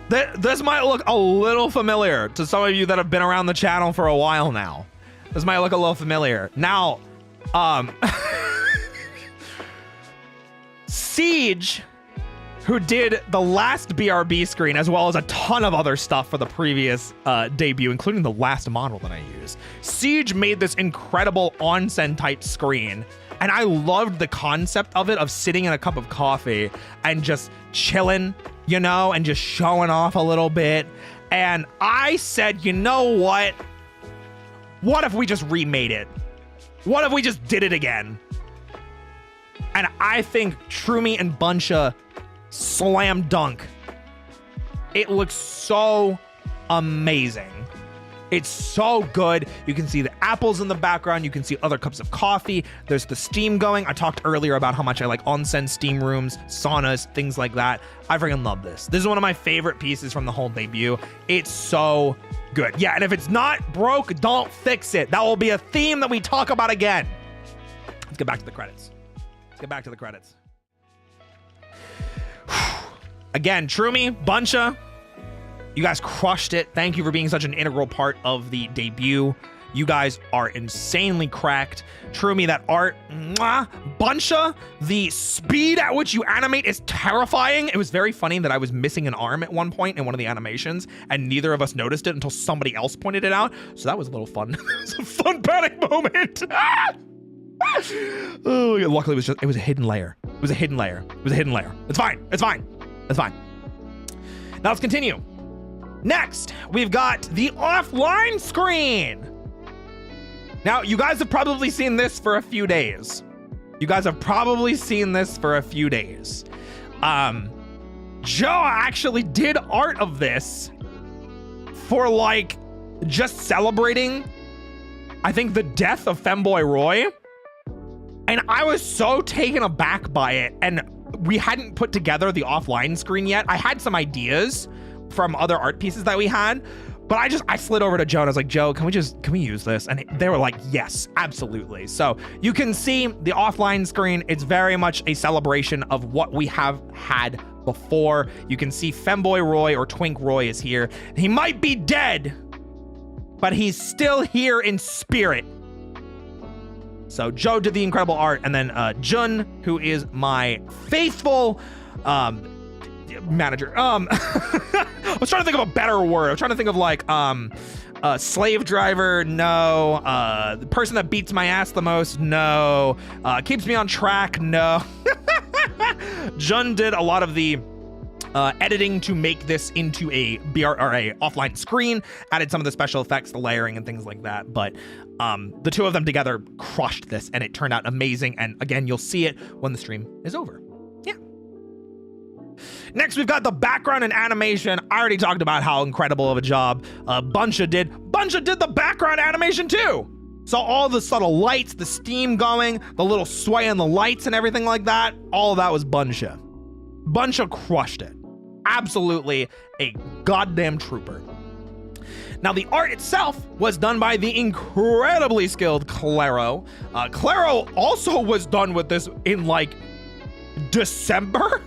This might look a little familiar to some of you that have been around the channel for a while now. This might look a little familiar. Now, Siege, who did the last BRB screen, as well as a ton of other stuff for the previous debut, including the last model that I used. Siege made this incredible onsen type screen, and I loved the concept of it, of sitting in a cup of coffee and just chilling, you know, and just showing off a little bit. And I said, you know what? What if we just remade it? What if we just did it again? And I think Trumi and Buncha slam dunk. It looks so amazing. It's so good. You can see the apples in the background. You can see other cups of coffee. There's the steam going. I talked earlier about how much I like onsen steam rooms, saunas, things like that. I freaking love this. This is one of my favorite pieces from the whole debut. It's so good. Yeah, and if it's not broke, don't fix it. That will be a theme that we talk about again. Let's get back to the credits. Again, Trumi, Buncha, you guys crushed it. Thank you for being such an integral part of the debut. You guys are insanely cracked. Trumi, that art, mwah. Buncha, the speed at which you animate is terrifying. It was very funny that I was missing an arm at one point in one of the animations, and neither of us noticed it until somebody else pointed it out. So that was a little fun. It was a fun panic moment. Oh, luckily it was a hidden layer. It's fine. Now let's continue. Next, we've got the offline screen. Now, you guys have probably seen this for a few days. Joe actually did art of this for like just celebrating, I think, the death of Femboy Roy. And I was so taken aback by it. And we hadn't put together the offline screen yet. I had some ideas from other art pieces that we had, but I slid over to Joe and I was like, Joe, can we use this? And they were like, yes, absolutely. So you can see the offline screen. It's very much a celebration of what we have had before. You can see Femboy Roy, or Twink Roy, is here. He might be dead, but he's still here in spirit. So Joe did the incredible art, and then Jun, who is my faithful manager. I was trying to think of a better word. I was trying to think of like slave driver, no. The person that beats my ass the most, no. Keeps me on track, no. Jun did a lot of the editing to make this into a offline screen, added some of the special effects, the layering and things like that. But the two of them together crushed this, and it turned out amazing. And again, you'll see it when the stream is over. Yeah. Next, we've got the background and animation. I already talked about how incredible of a job Buncha did. Buncha did the background animation too. So all the subtle lights, the steam going, the little sway in the lights and everything like that, all of that was Buncha. Buncha crushed it. Absolutely a goddamn trooper. Now, the art itself was done by the incredibly skilled Claro. Claro also was done with this in like December.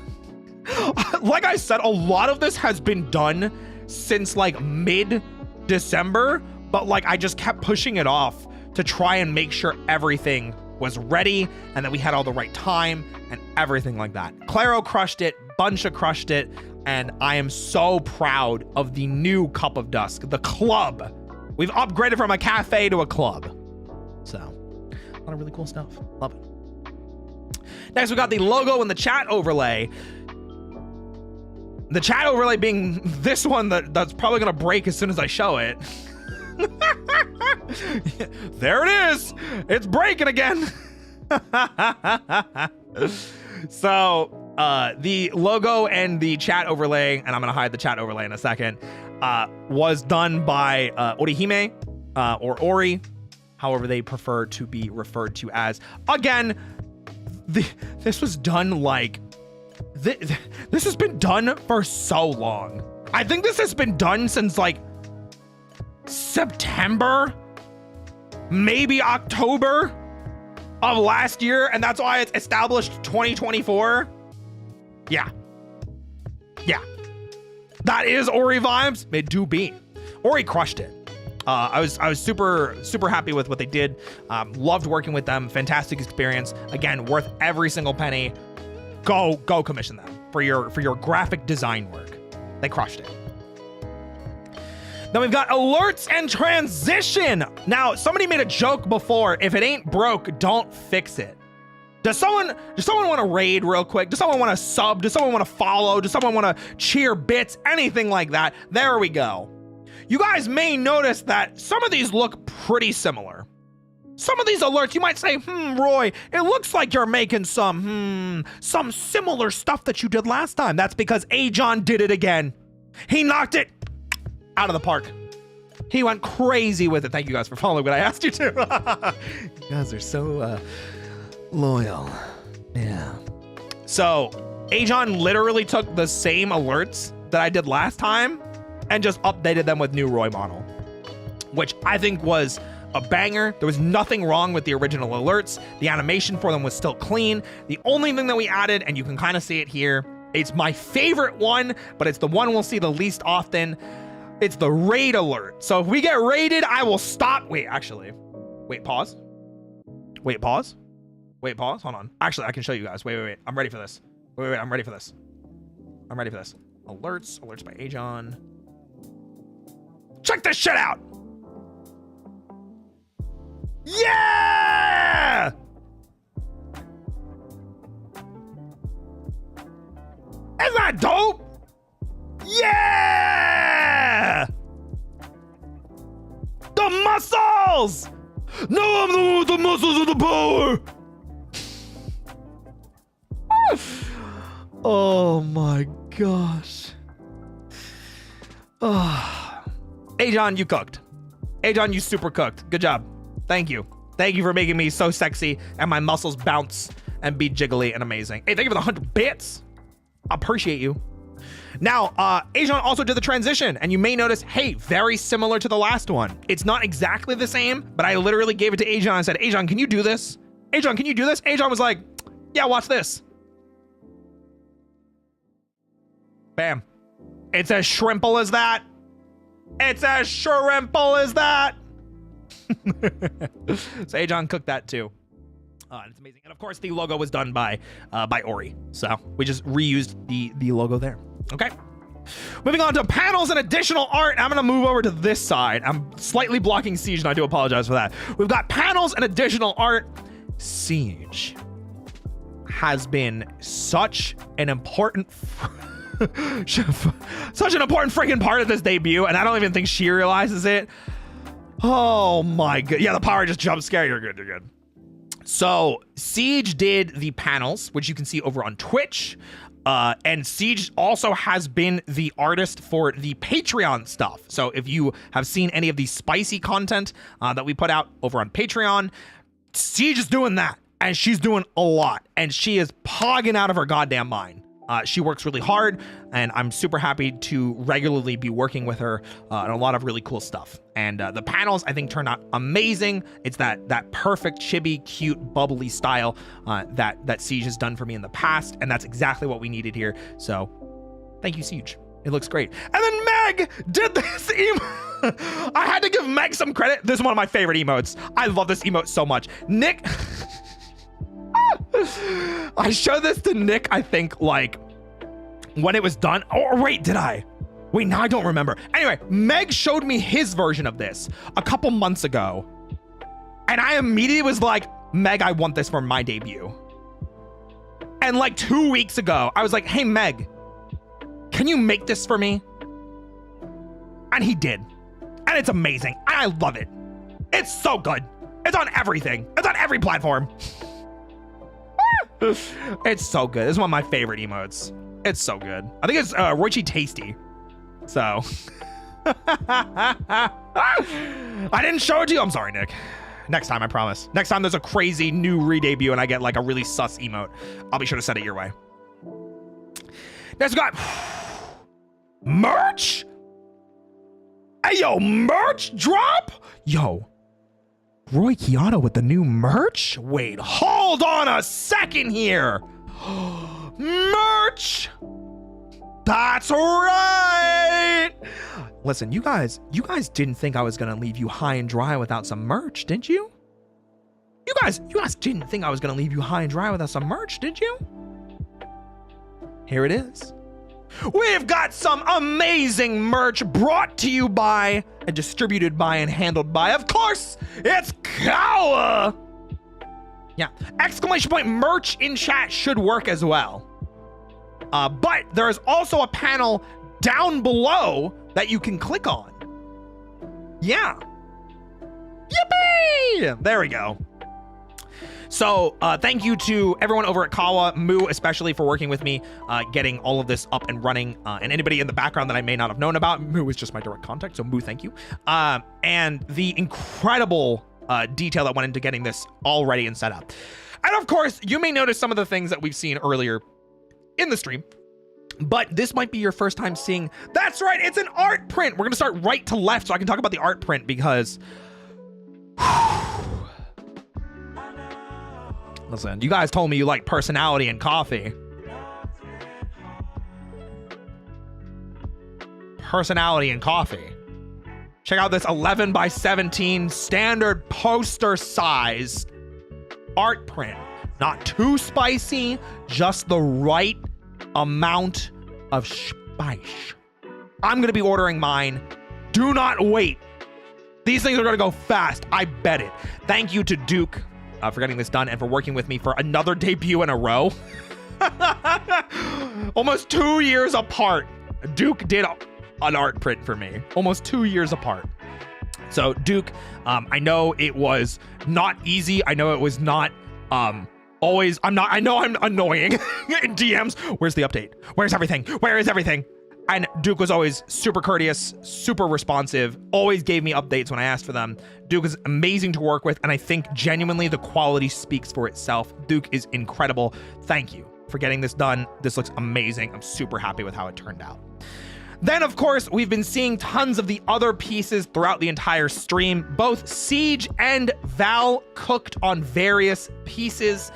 Like I said, a lot of this has been done since like mid-December, but like I just kept pushing it off to try and make sure everything was ready and that we had all the right time and everything like that. Claro crushed it, Buncha crushed it, and I am so proud of the new Cup of Dusk, the club. We've upgraded from a cafe to a club. So, a lot of really cool stuff. Love it. Next, we got the logo and the chat overlay. The chat overlay being this one that's probably gonna break as soon as I show it. There it is. It's breaking again. So the logo and the chat overlay, and I'm gonna hide the chat overlay in a second, was done by Orihime or Ori, however they prefer to be referred to as. Again, this was done like this has been done for so long. I think this has been done since like September, maybe October of last year, and that's why it's established 2024. Yeah. That is Ori vibes. It do be. Ori crushed it. I was super happy with what they did. Loved working with them. Fantastic experience. Again, worth every single penny. Go commission them for your graphic design work. They crushed it. Then we've got alerts and transition. Now, somebody made a joke before. If it ain't broke, don't fix it. Does someone want to raid real quick? Does someone want to sub? Does someone want to follow? Does someone want to cheer bits? Anything like that? There we go. You guys may notice that some of these look pretty similar. Some of these alerts, you might say, Roy, it looks like you're making some similar stuff that you did last time. That's because Ajon did it again. He knocked it out of the park. He went crazy with it. Thank you guys for following what I asked you to. You guys are so loyal. Yeah. So Ajon literally took the same alerts that I did last time and just updated them with new Roy model, which I think was a banger. There was nothing wrong with the original alerts. The animation for them was still clean. The only thing that we added, and you can kind of see it here, it's my favorite one, but it's the one we'll see the least often. It's the raid alert. So if we get raided, I will stop. Wait, actually. Wait, pause. Wait, pause. Wait, pause. Hold on. Actually, I can show you guys. Wait. I'm ready for this. Wait. I'm ready for this. Alerts by Ajon. Check this shit out. Yeah! Isn't that dope? Yeah! The muscles! No, I'm the one with the muscles of the power! Oh my gosh. Ajon, you cooked. Ajon, you super cooked. Good job. Thank you. Thank you for making me so sexy and my muscles bounce and be jiggly and amazing. Hey, thank you for the 100 bits. I appreciate you. Now, Ajon also did the transition, and you may notice, hey, very similar to the last one. It's not exactly the same, but I literally gave it to Ajon and said, Ajon, can you do this? Ajon, can you do this? Ajon was like, yeah, watch this. Bam. It's as shrimple as that. It's as shrimple as that. So Ajon cooked that too. And it's amazing. And of course, the logo was done by Ori. So we just reused the logo there. Okay. Moving on to panels and additional art. I'm going to move over to this side. I'm slightly blocking Siege, and I do apologize for that. We've got panels and additional art. Siege has been such an important freaking part of this debut, and I don't even think she realizes it. Oh my god. Yeah, the power just jump scare. You're good. So Siege did the panels, which you can see over on Twitch. And Siege also has been the artist for the Patreon stuff. So if you have seen any of the spicy content that we put out over on Patreon, Siege is doing that. And she's doing a lot. And she is pogging out of her goddamn mind. She works really hard, and I'm super happy to regularly be working with her on a lot of really cool stuff. And the panels, I think, turned out amazing. It's that perfect, chibi, cute, bubbly style that Siege has done for me in the past, and that's exactly what we needed here. So, thank you, Siege. It looks great. And then Meg did this emote. I had to give Meg some credit. This is one of my favorite emotes. I love this emote so much. Nick... I showed this to Nick, I think, like, when it was done. Or wait, did I? Wait, now I don't remember. Anyway, Meg showed me his version of this a couple months ago. And I immediately was like, Meg, I want this for my debut. And like 2 weeks ago, I was like, hey, Meg, can you make this for me? And he did. And it's amazing. I love it. It's so good. It's on everything. It's on every platform. It's so good. This is one of my favorite emotes. It's so good. I think it's Roichi Tasty. So. I didn't show it to you. I'm sorry, Nick. Next time, I promise. Next time there's a crazy new re-debut and I get like a really sus emote, I'll be sure to send it your way. Next we got merch. Hey, yo, merch drop? Yo, Roy Chiato with the new merch? Wait, hold on a second here. Merch. That's right. Listen, you guys didn't think I was gonna leave you high and dry without some merch, didn't you? You guys didn't think I was gonna leave you high and dry without some merch, did you? Here it is. We've got some amazing merch brought to you by and distributed by and handled by, of course, it's Kawa. Yeah, exclamation point merch in chat should work as well. But there is also a panel down below that you can click on. Yeah. Yippee! There we go. So thank you to everyone over at Kawa, Moo especially, for working with me, getting all of this up and running, and anybody in the background that I may not have known about. Moo is just my direct contact, so Moo, thank you. And the incredible detail that went into getting this all ready and set up. And of course, you may notice some of the things that we've seen earlier in the stream, but this might be your first time seeing. That's right, it's an art print. We're gonna start right to left so I can talk about the art print because listen, you guys told me you like personality and coffee. Personality and coffee. Check out this 11 by 17 standard poster size art print. Not too spicy, just the right amount of spice. I'm gonna be ordering mine. Do not wait. These things are gonna go fast, I bet it. Thank you to Duke for getting this done and for working with me for another debut in a row. Almost 2 years apart. Duke did an art print for me. Almost 2 years apart. So Duke, I know it was not easy. I know it was not always, I know I'm annoying in DMs. Where's the update? Where's everything? Where is everything? And Duke was always super courteous, super responsive, always gave me updates when I asked for them. Duke is amazing to work with, and I think genuinely the quality speaks for itself. Duke is incredible. Thank you for getting this done. This looks amazing. I'm super happy with how it turned out. Then, of course, we've been seeing tons of the other pieces throughout the entire stream. Both Siege and Val cooked on various pieces.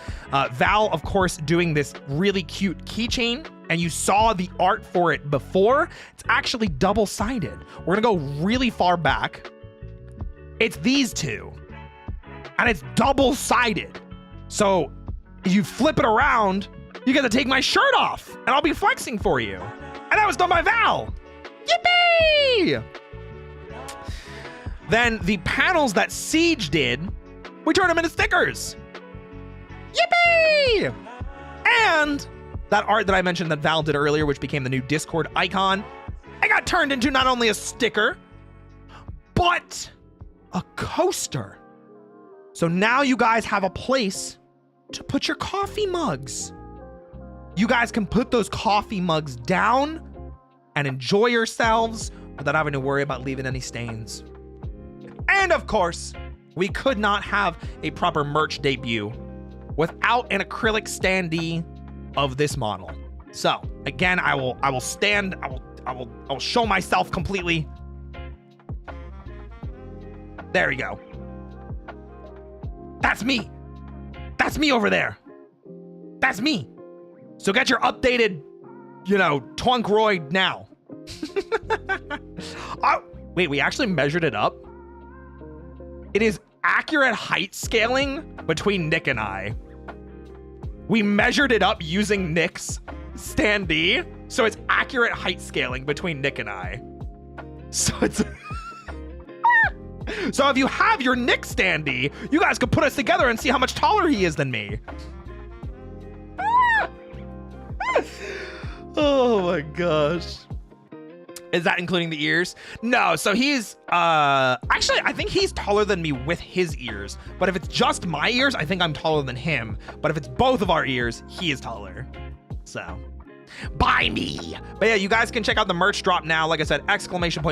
Val, of course, doing this really cute keychain, and you saw the art for it before. It's actually double-sided. We're gonna go really far back. It's these two, and it's double-sided. So you flip it around, you get to take my shirt off, and I'll be flexing for you. And that was done by Val. Yippee! Then the panels that Siege did, we turned them into stickers. Yippee! And that art that I mentioned that Val did earlier, which became the new Discord icon, it got turned into not only a sticker, but a coaster. So now you guys have a place to put your coffee mugs. You guys can put those coffee mugs down and enjoy yourselves without having to worry about leaving any stains. And of course, we could not have a proper merch debut without an acrylic standee of this model. So again, I will show myself completely. There we go. That's me. That's me over there. That's me. So get your updated, Twunk Roy now. Oh, wait, we actually measured it up. It is accurate height scaling between Nick and I. We measured it up using Nick's standee, so it's accurate height scaling between Nick and I. So it's... So if you have your Nick standee, you guys could put us together and see how much taller he is than me. Oh my gosh. Is that including the ears? No, so he's, actually, I think he's taller than me with his ears. But if it's just my ears, I think I'm taller than him. But if it's both of our ears, he is taller. So, buy me. But yeah, you guys can check out the merch drop now. Like I said, !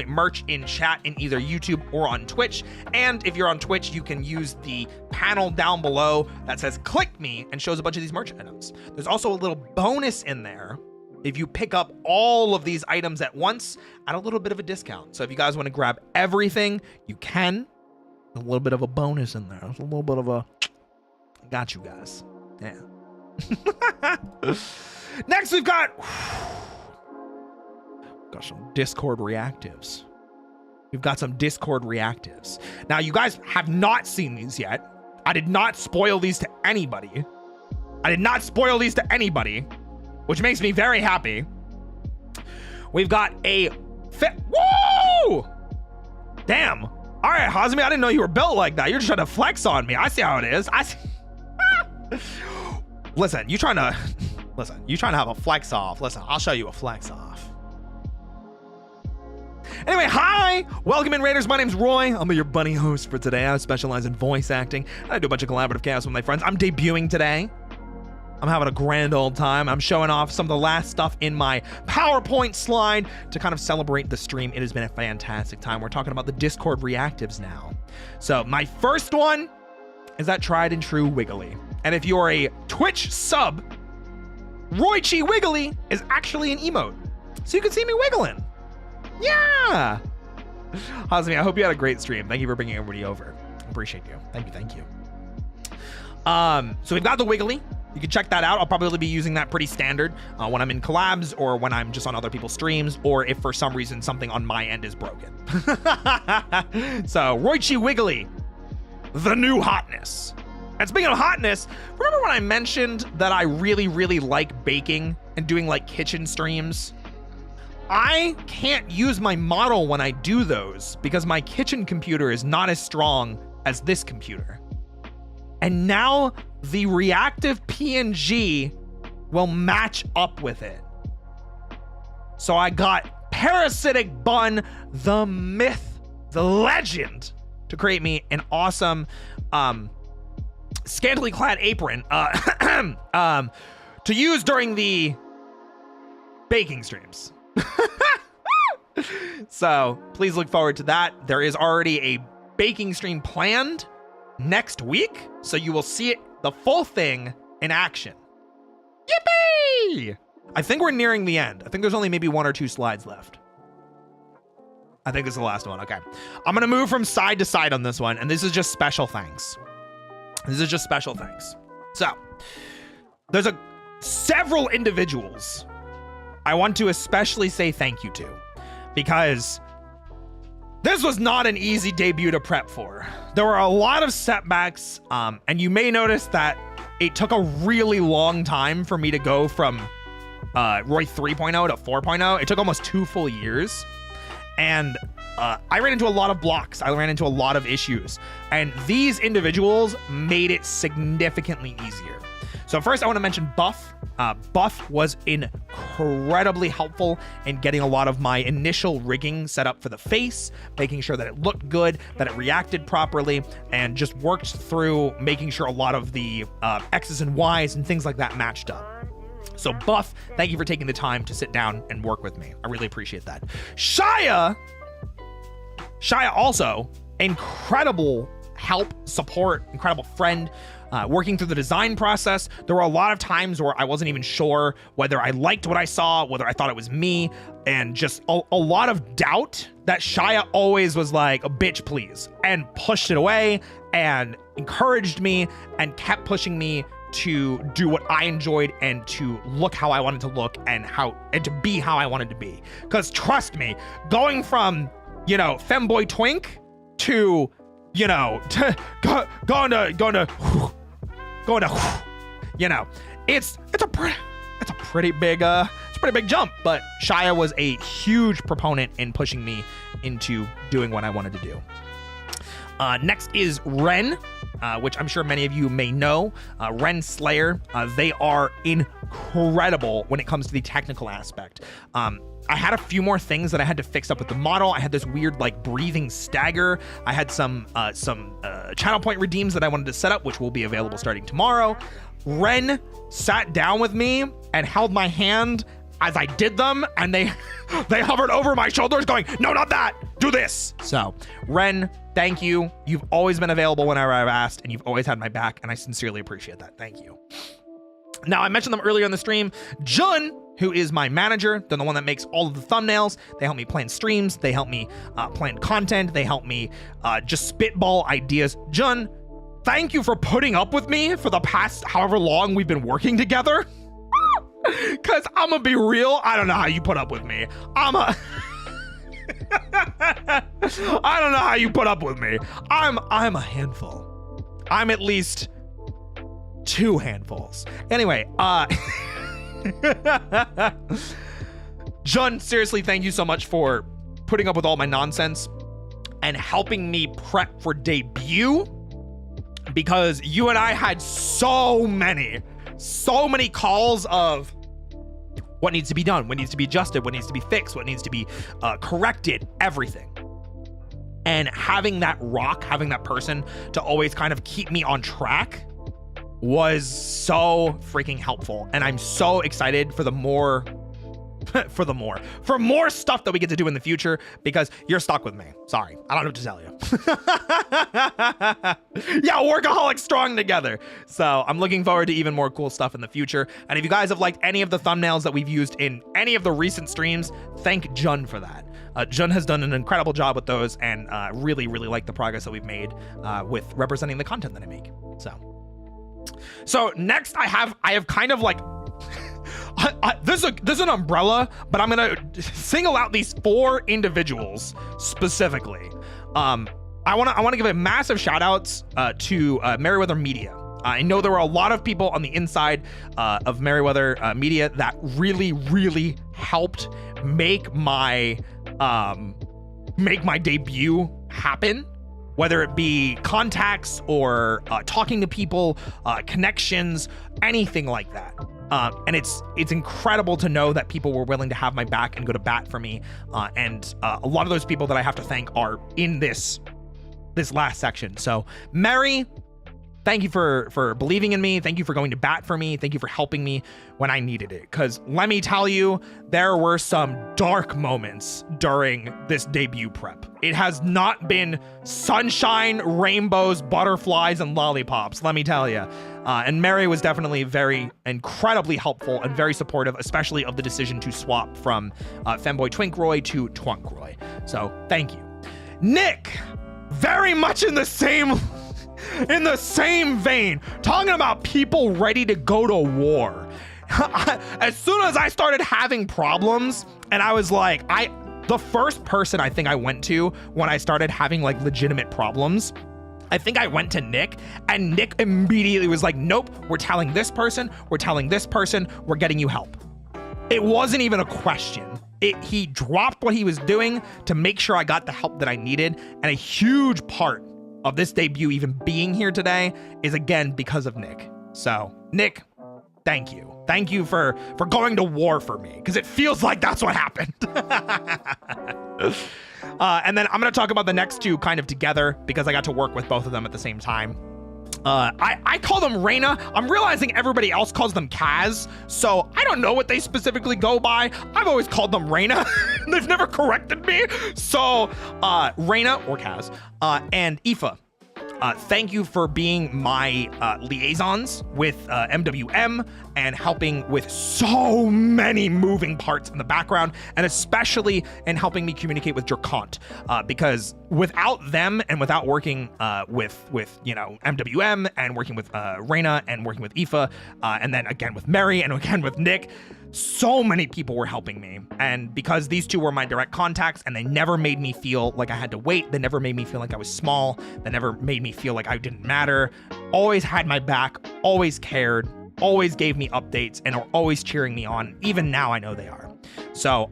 merch in chat in either YouTube or on Twitch. And if you're on Twitch, you can use the panel down below that says click me and shows a bunch of these merch items. There's also a little bonus in there if you pick up all of these items at once at a little bit of a discount. So if you guys want to grab everything, you can. A little bit of a bonus in there. It's a little bit of a got you guys. Yeah. Next, we've got some Discord reactives. We've got some Discord reactives. Now, you guys have not seen these yet. I did not spoil these to anybody. Which makes me very happy. We've got a woo! Damn. All right, Hazmi, I didn't know you were built like that. You're just trying to flex on me. I see how it is. Listen, you trying to have a flex off. Listen, I'll show you a flex off. Anyway, hi! Welcome in, Raiders. My name's Roy. I'm your bunny host for today. I specialize in voice acting. I do a bunch of collaborative chaos with my friends. I'm debuting today. I'm having a grand old time. I'm showing off some of the last stuff in my PowerPoint slide to kind of celebrate the stream. It has been a fantastic time. We're talking about the Discord reactives now. So my first one is that tried and true Wiggly. And if you're a Twitch sub, Roychi Wiggly is actually an emote. So you can see me wiggling. Yeah. Hazmi, I hope you had a great stream. Thank you for bringing everybody over. Appreciate you. Thank you. So we've got the Wiggly. You can check that out. I'll probably be using that pretty standard when I'm in collabs or when I'm just on other people's streams, or if for some reason something on my end is broken. So Roychi Wiggly, the new hotness. And speaking of hotness, remember when I mentioned that I really, really like baking and doing like kitchen streams? I can't use my model when I do those because my kitchen computer is not as strong as this computer. And now the reactive PNG will match up with it. So I got Parasitic Bun, the myth, the legend, to create me an awesome scantily clad apron to use during the baking streams. So please look forward to that. There is already a baking stream planned next week, so you will see it, the full thing, in action. Yippee! I think we're nearing the end. I think there's only maybe 1 or 2 slides left. I think this is the last one. Okay. I'm going to move from side to side on this one, and this is just special thanks. So, there's several individuals I want to especially say thank you to, because this was not an easy debut to prep for. There were a lot of setbacks, and you may notice that it took a really long time for me to go from Roy 3.0 to 4.0. It took almost 2 full years, and I ran into a lot of blocks. I ran into a lot of issues, and these individuals made it significantly easier. So first, I want to mention Buff. Buff was incredibly helpful in getting a lot of my initial rigging set up for the face, making sure that it looked good, that it reacted properly, and just worked through making sure a lot of the X's and Y's and things like that matched up. So Buff, thank you for taking the time to sit down and work with me. I really appreciate that. Shia also, incredible help, support, incredible friend. Working through the design process, there were a lot of times where I wasn't even sure whether I liked what I saw, whether I thought it was me, and just a lot of doubt that Shia always was like, bitch, please, and pushed it away and encouraged me and kept pushing me to do what I enjoyed and to look how I wanted to look and to be how I wanted to be. Because trust me, going from, femboy twink to, going to, it's a pretty big jump. But Shia was a huge proponent in pushing me into doing what I wanted to do. Next is Ren, which I'm sure many of you may know. Ren Slayer, they are incredible when it comes to the technical aspect. I had a few more things that I had to fix up with the model. I had this weird like breathing stagger. I had some channel point redeems that I wanted to set up, which will be available starting tomorrow. Ren sat down with me and held my hand as I did them, and they hovered over my shoulders going, no, not that, do this. So Ren, thank you. You've always been available whenever I've asked, and you've always had my back, and I sincerely appreciate that. Thank you. Now, I mentioned them earlier in the stream. Jun, who is my manager, they're the one that makes all of the thumbnails. They help me plan streams. They help me plan content. They help me just spitball ideas. Jun, thank you for putting up with me for the past however long we've been working together. Because I'm going to be real, I don't know how you put up with me. I don't know how you put up with me. I'm a handful. I'm at least 2 handfuls. Anyway, Jun, seriously, thank you so much for putting up with all my nonsense and helping me prep for debut, because you and I had so many calls of what needs to be done, what needs to be adjusted, what needs to be fixed, what needs to be corrected, everything. And having that person to always kind of keep me on track was so freaking helpful. And I'm so excited for more stuff that we get to do in the future, because you're stuck with me. Sorry, I don't know what to tell you. Yeah, workaholic strong together. So I'm looking forward to even more cool stuff in the future. And if you guys have liked any of the thumbnails that we've used in any of the recent streams, thank Jun for that. Jun has done an incredible job with those, and really like the progress that we've made with representing the content that I make. So next I have kind of like this is an umbrella, but I'm gonna single out these 4 individuals specifically. I want to give a massive shout outs to Merryweather Media. I know there were a lot of people on the inside of Merryweather Media that really helped make my debut happen. Whether it be contacts or talking to people, connections, anything like that. And it's incredible to know that people were willing to have my back and go to bat for me. And a lot of those people that I have to thank are in this last section. So Mary, thank you for believing in me. Thank you for going to bat for me. Thank you for helping me when I needed it. Because let me tell you, there were some dark moments during this debut prep. It has not been sunshine, rainbows, butterflies, and lollipops, let me tell you. And Mary was definitely incredibly helpful and very supportive, especially of the decision to swap from Femboy Twinkroy to Twunkroy. So thank you. Nick, very much in the same vein, talking about people ready to go to war. As soon as I started having problems, and I was like, the first person I think I went to when I started having like legitimate problems, I think I went to Nick, and Nick immediately was like, nope, we're telling this person, we're getting you help. It wasn't even a question. He dropped what he was doing to make sure I got the help that I needed. And a huge part of this debut even being here today is again because of Nick. So Nick, thank you. Thank you for going to war for me, because it feels like that's what happened. And then I'm going to talk about the next 2 kind of together, because I got to work with both of them at the same time. I call them Reyna. I'm realizing everybody else calls them Kaz, so I don't know what they specifically go by. I've always called them Reyna. They've never corrected me. So Reyna or Kaz and Aoife. Thank you for being my liaisons with MWM and helping with so many moving parts in the background, and especially in helping me communicate with Drakant, because without them and without working with MWM and working with Reyna and working with Aoife, and then again with Mary and again with Nick, so many people were helping me. And because these 2 were my direct contacts, and they never made me feel like I had to wait, they never made me feel like I was small, they never made me feel like I didn't matter, always had my back, always cared, always gave me updates, and are always cheering me on. Even now I know they are. So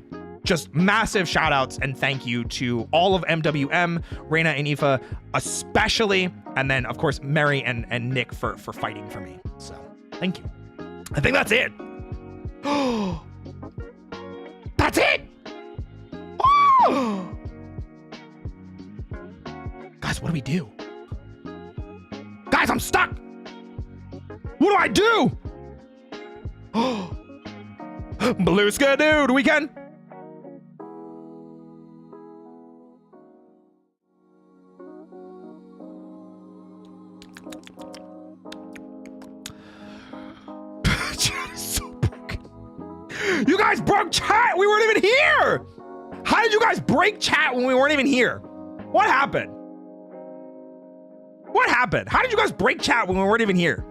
just massive shout outs and thank you to all of MWM, Reina and Aoife especially, and then of course Mary and Nick for fighting for me. So thank you. I think that's it. That's it. Oh! Guys, what do we do? Guys, I'm stuck. What do I do? Blue Skidoo weekend. Chat is so broken. You guys broke chat. We weren't even here. How did you guys break chat when we weren't even here? What happened? What happened? How did you guys break chat when we weren't even here?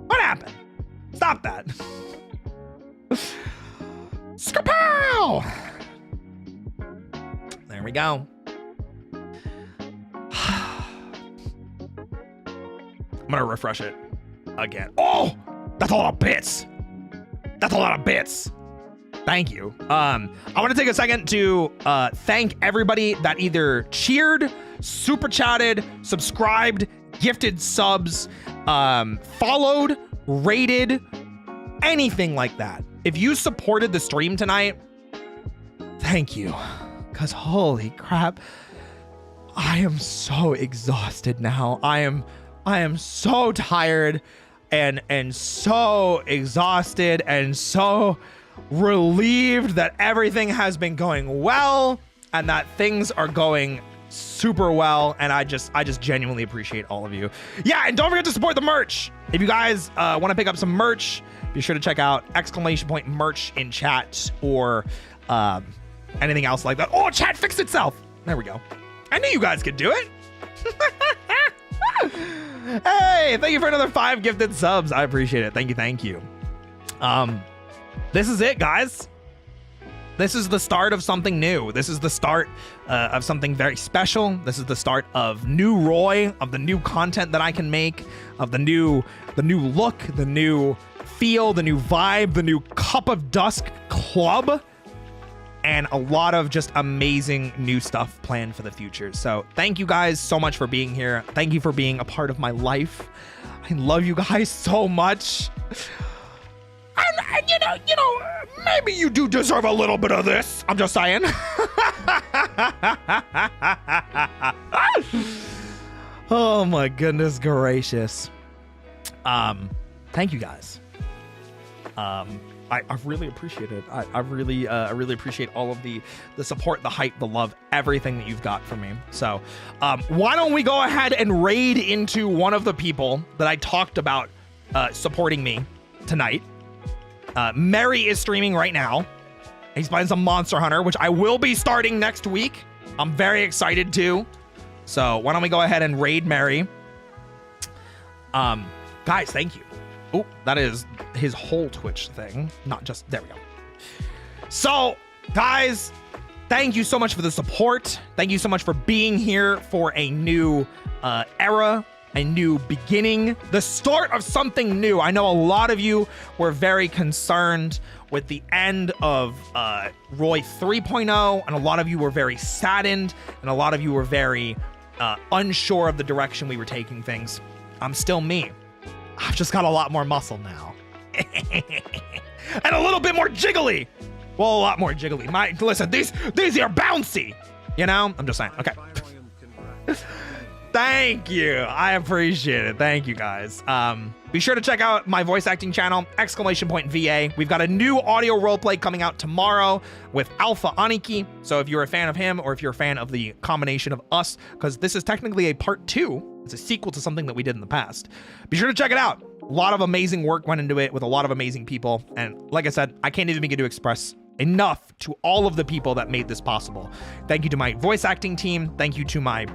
What happened? Stop that. Skapow! There we go. I'm gonna refresh it again. Oh, that's a lot of bits. That's a lot of bits. Thank you. I want to take a second to thank everybody that either cheered, super chatted, subscribed, gifted subs, followed, rated, anything like that. If you supported the stream tonight, thank you. Because holy crap, I am so exhausted now. I am so tired and so exhausted and so relieved that everything has been going well and that things are going super well, and I just genuinely appreciate all of you. Yeah, and don't forget to support the merch. If you guys want to pick up some merch, be sure to check out !merch in chat or anything else like that. Oh, chat fixed itself. There we go. I knew you guys could do it. Hey, thank you for another 5 gifted subs. I appreciate it. Thank you. This is it, guys. This is the start of something new. This is the start of something very special. This is the start of new Roy, of the new content that I can make, of the new look, the new feel, the new vibe, the new Cup of Dusk club, and a lot of just amazing new stuff planned for the future. So thank you guys so much for being here. Thank you for being a part of my life. I love you guys so much. And you know, maybe you do deserve a little bit of this. I'm just saying. Oh my goodness gracious. Thank you guys. I really appreciate it. I really appreciate all of the support, the hype, the love, everything that you've got from me. So why don't we go ahead and raid into one of the people that I talked about supporting me tonight. Mary is streaming right now. He's playing some Monster Hunter, which I will be starting next week. I'm very excited too. So why don't we go ahead and raid Mary? Guys, thank you. Oh, that is his whole Twitch thing. Not just, there we go. So guys, thank you so much for the support. Thank you so much for being here for a new era, a new beginning, the start of something new. I know a lot of you were very concerned with the end of Roy 3.0, and a lot of you were very saddened, and a lot of you were very unsure of the direction we were taking things. I'm still me. I've just got a lot more muscle now. And a little bit more jiggly. Well, a lot more jiggly. Listen, these are bouncy. You know? I'm just saying. Okay. Thank you. I appreciate it. Thank you, guys. Be sure to check out my voice acting channel, !VA. We've got a new audio roleplay coming out tomorrow with Alpha Aniki. So if you're a fan of him, or if you're a fan of the combination of us, because this is technically a part 2, it's a sequel to something that we did in the past. Be sure to check it out. A lot of amazing work went into it with a lot of amazing people. And like I said, I can't even begin to express enough to all of the people that made this possible. Thank you to my voice acting team. Thank you to my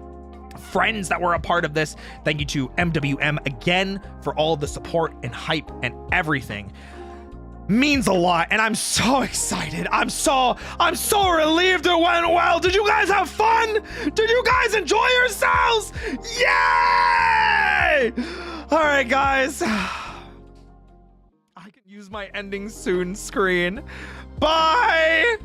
friends that were a part of this. Thank you to MWM again for all of the support and hype and everything. Means a lot, and I'm so excited. I'm so relieved it went well. Did you guys have fun? Did you guys enjoy yourselves? Yay! All right, guys. I can use my ending soon screen. Bye.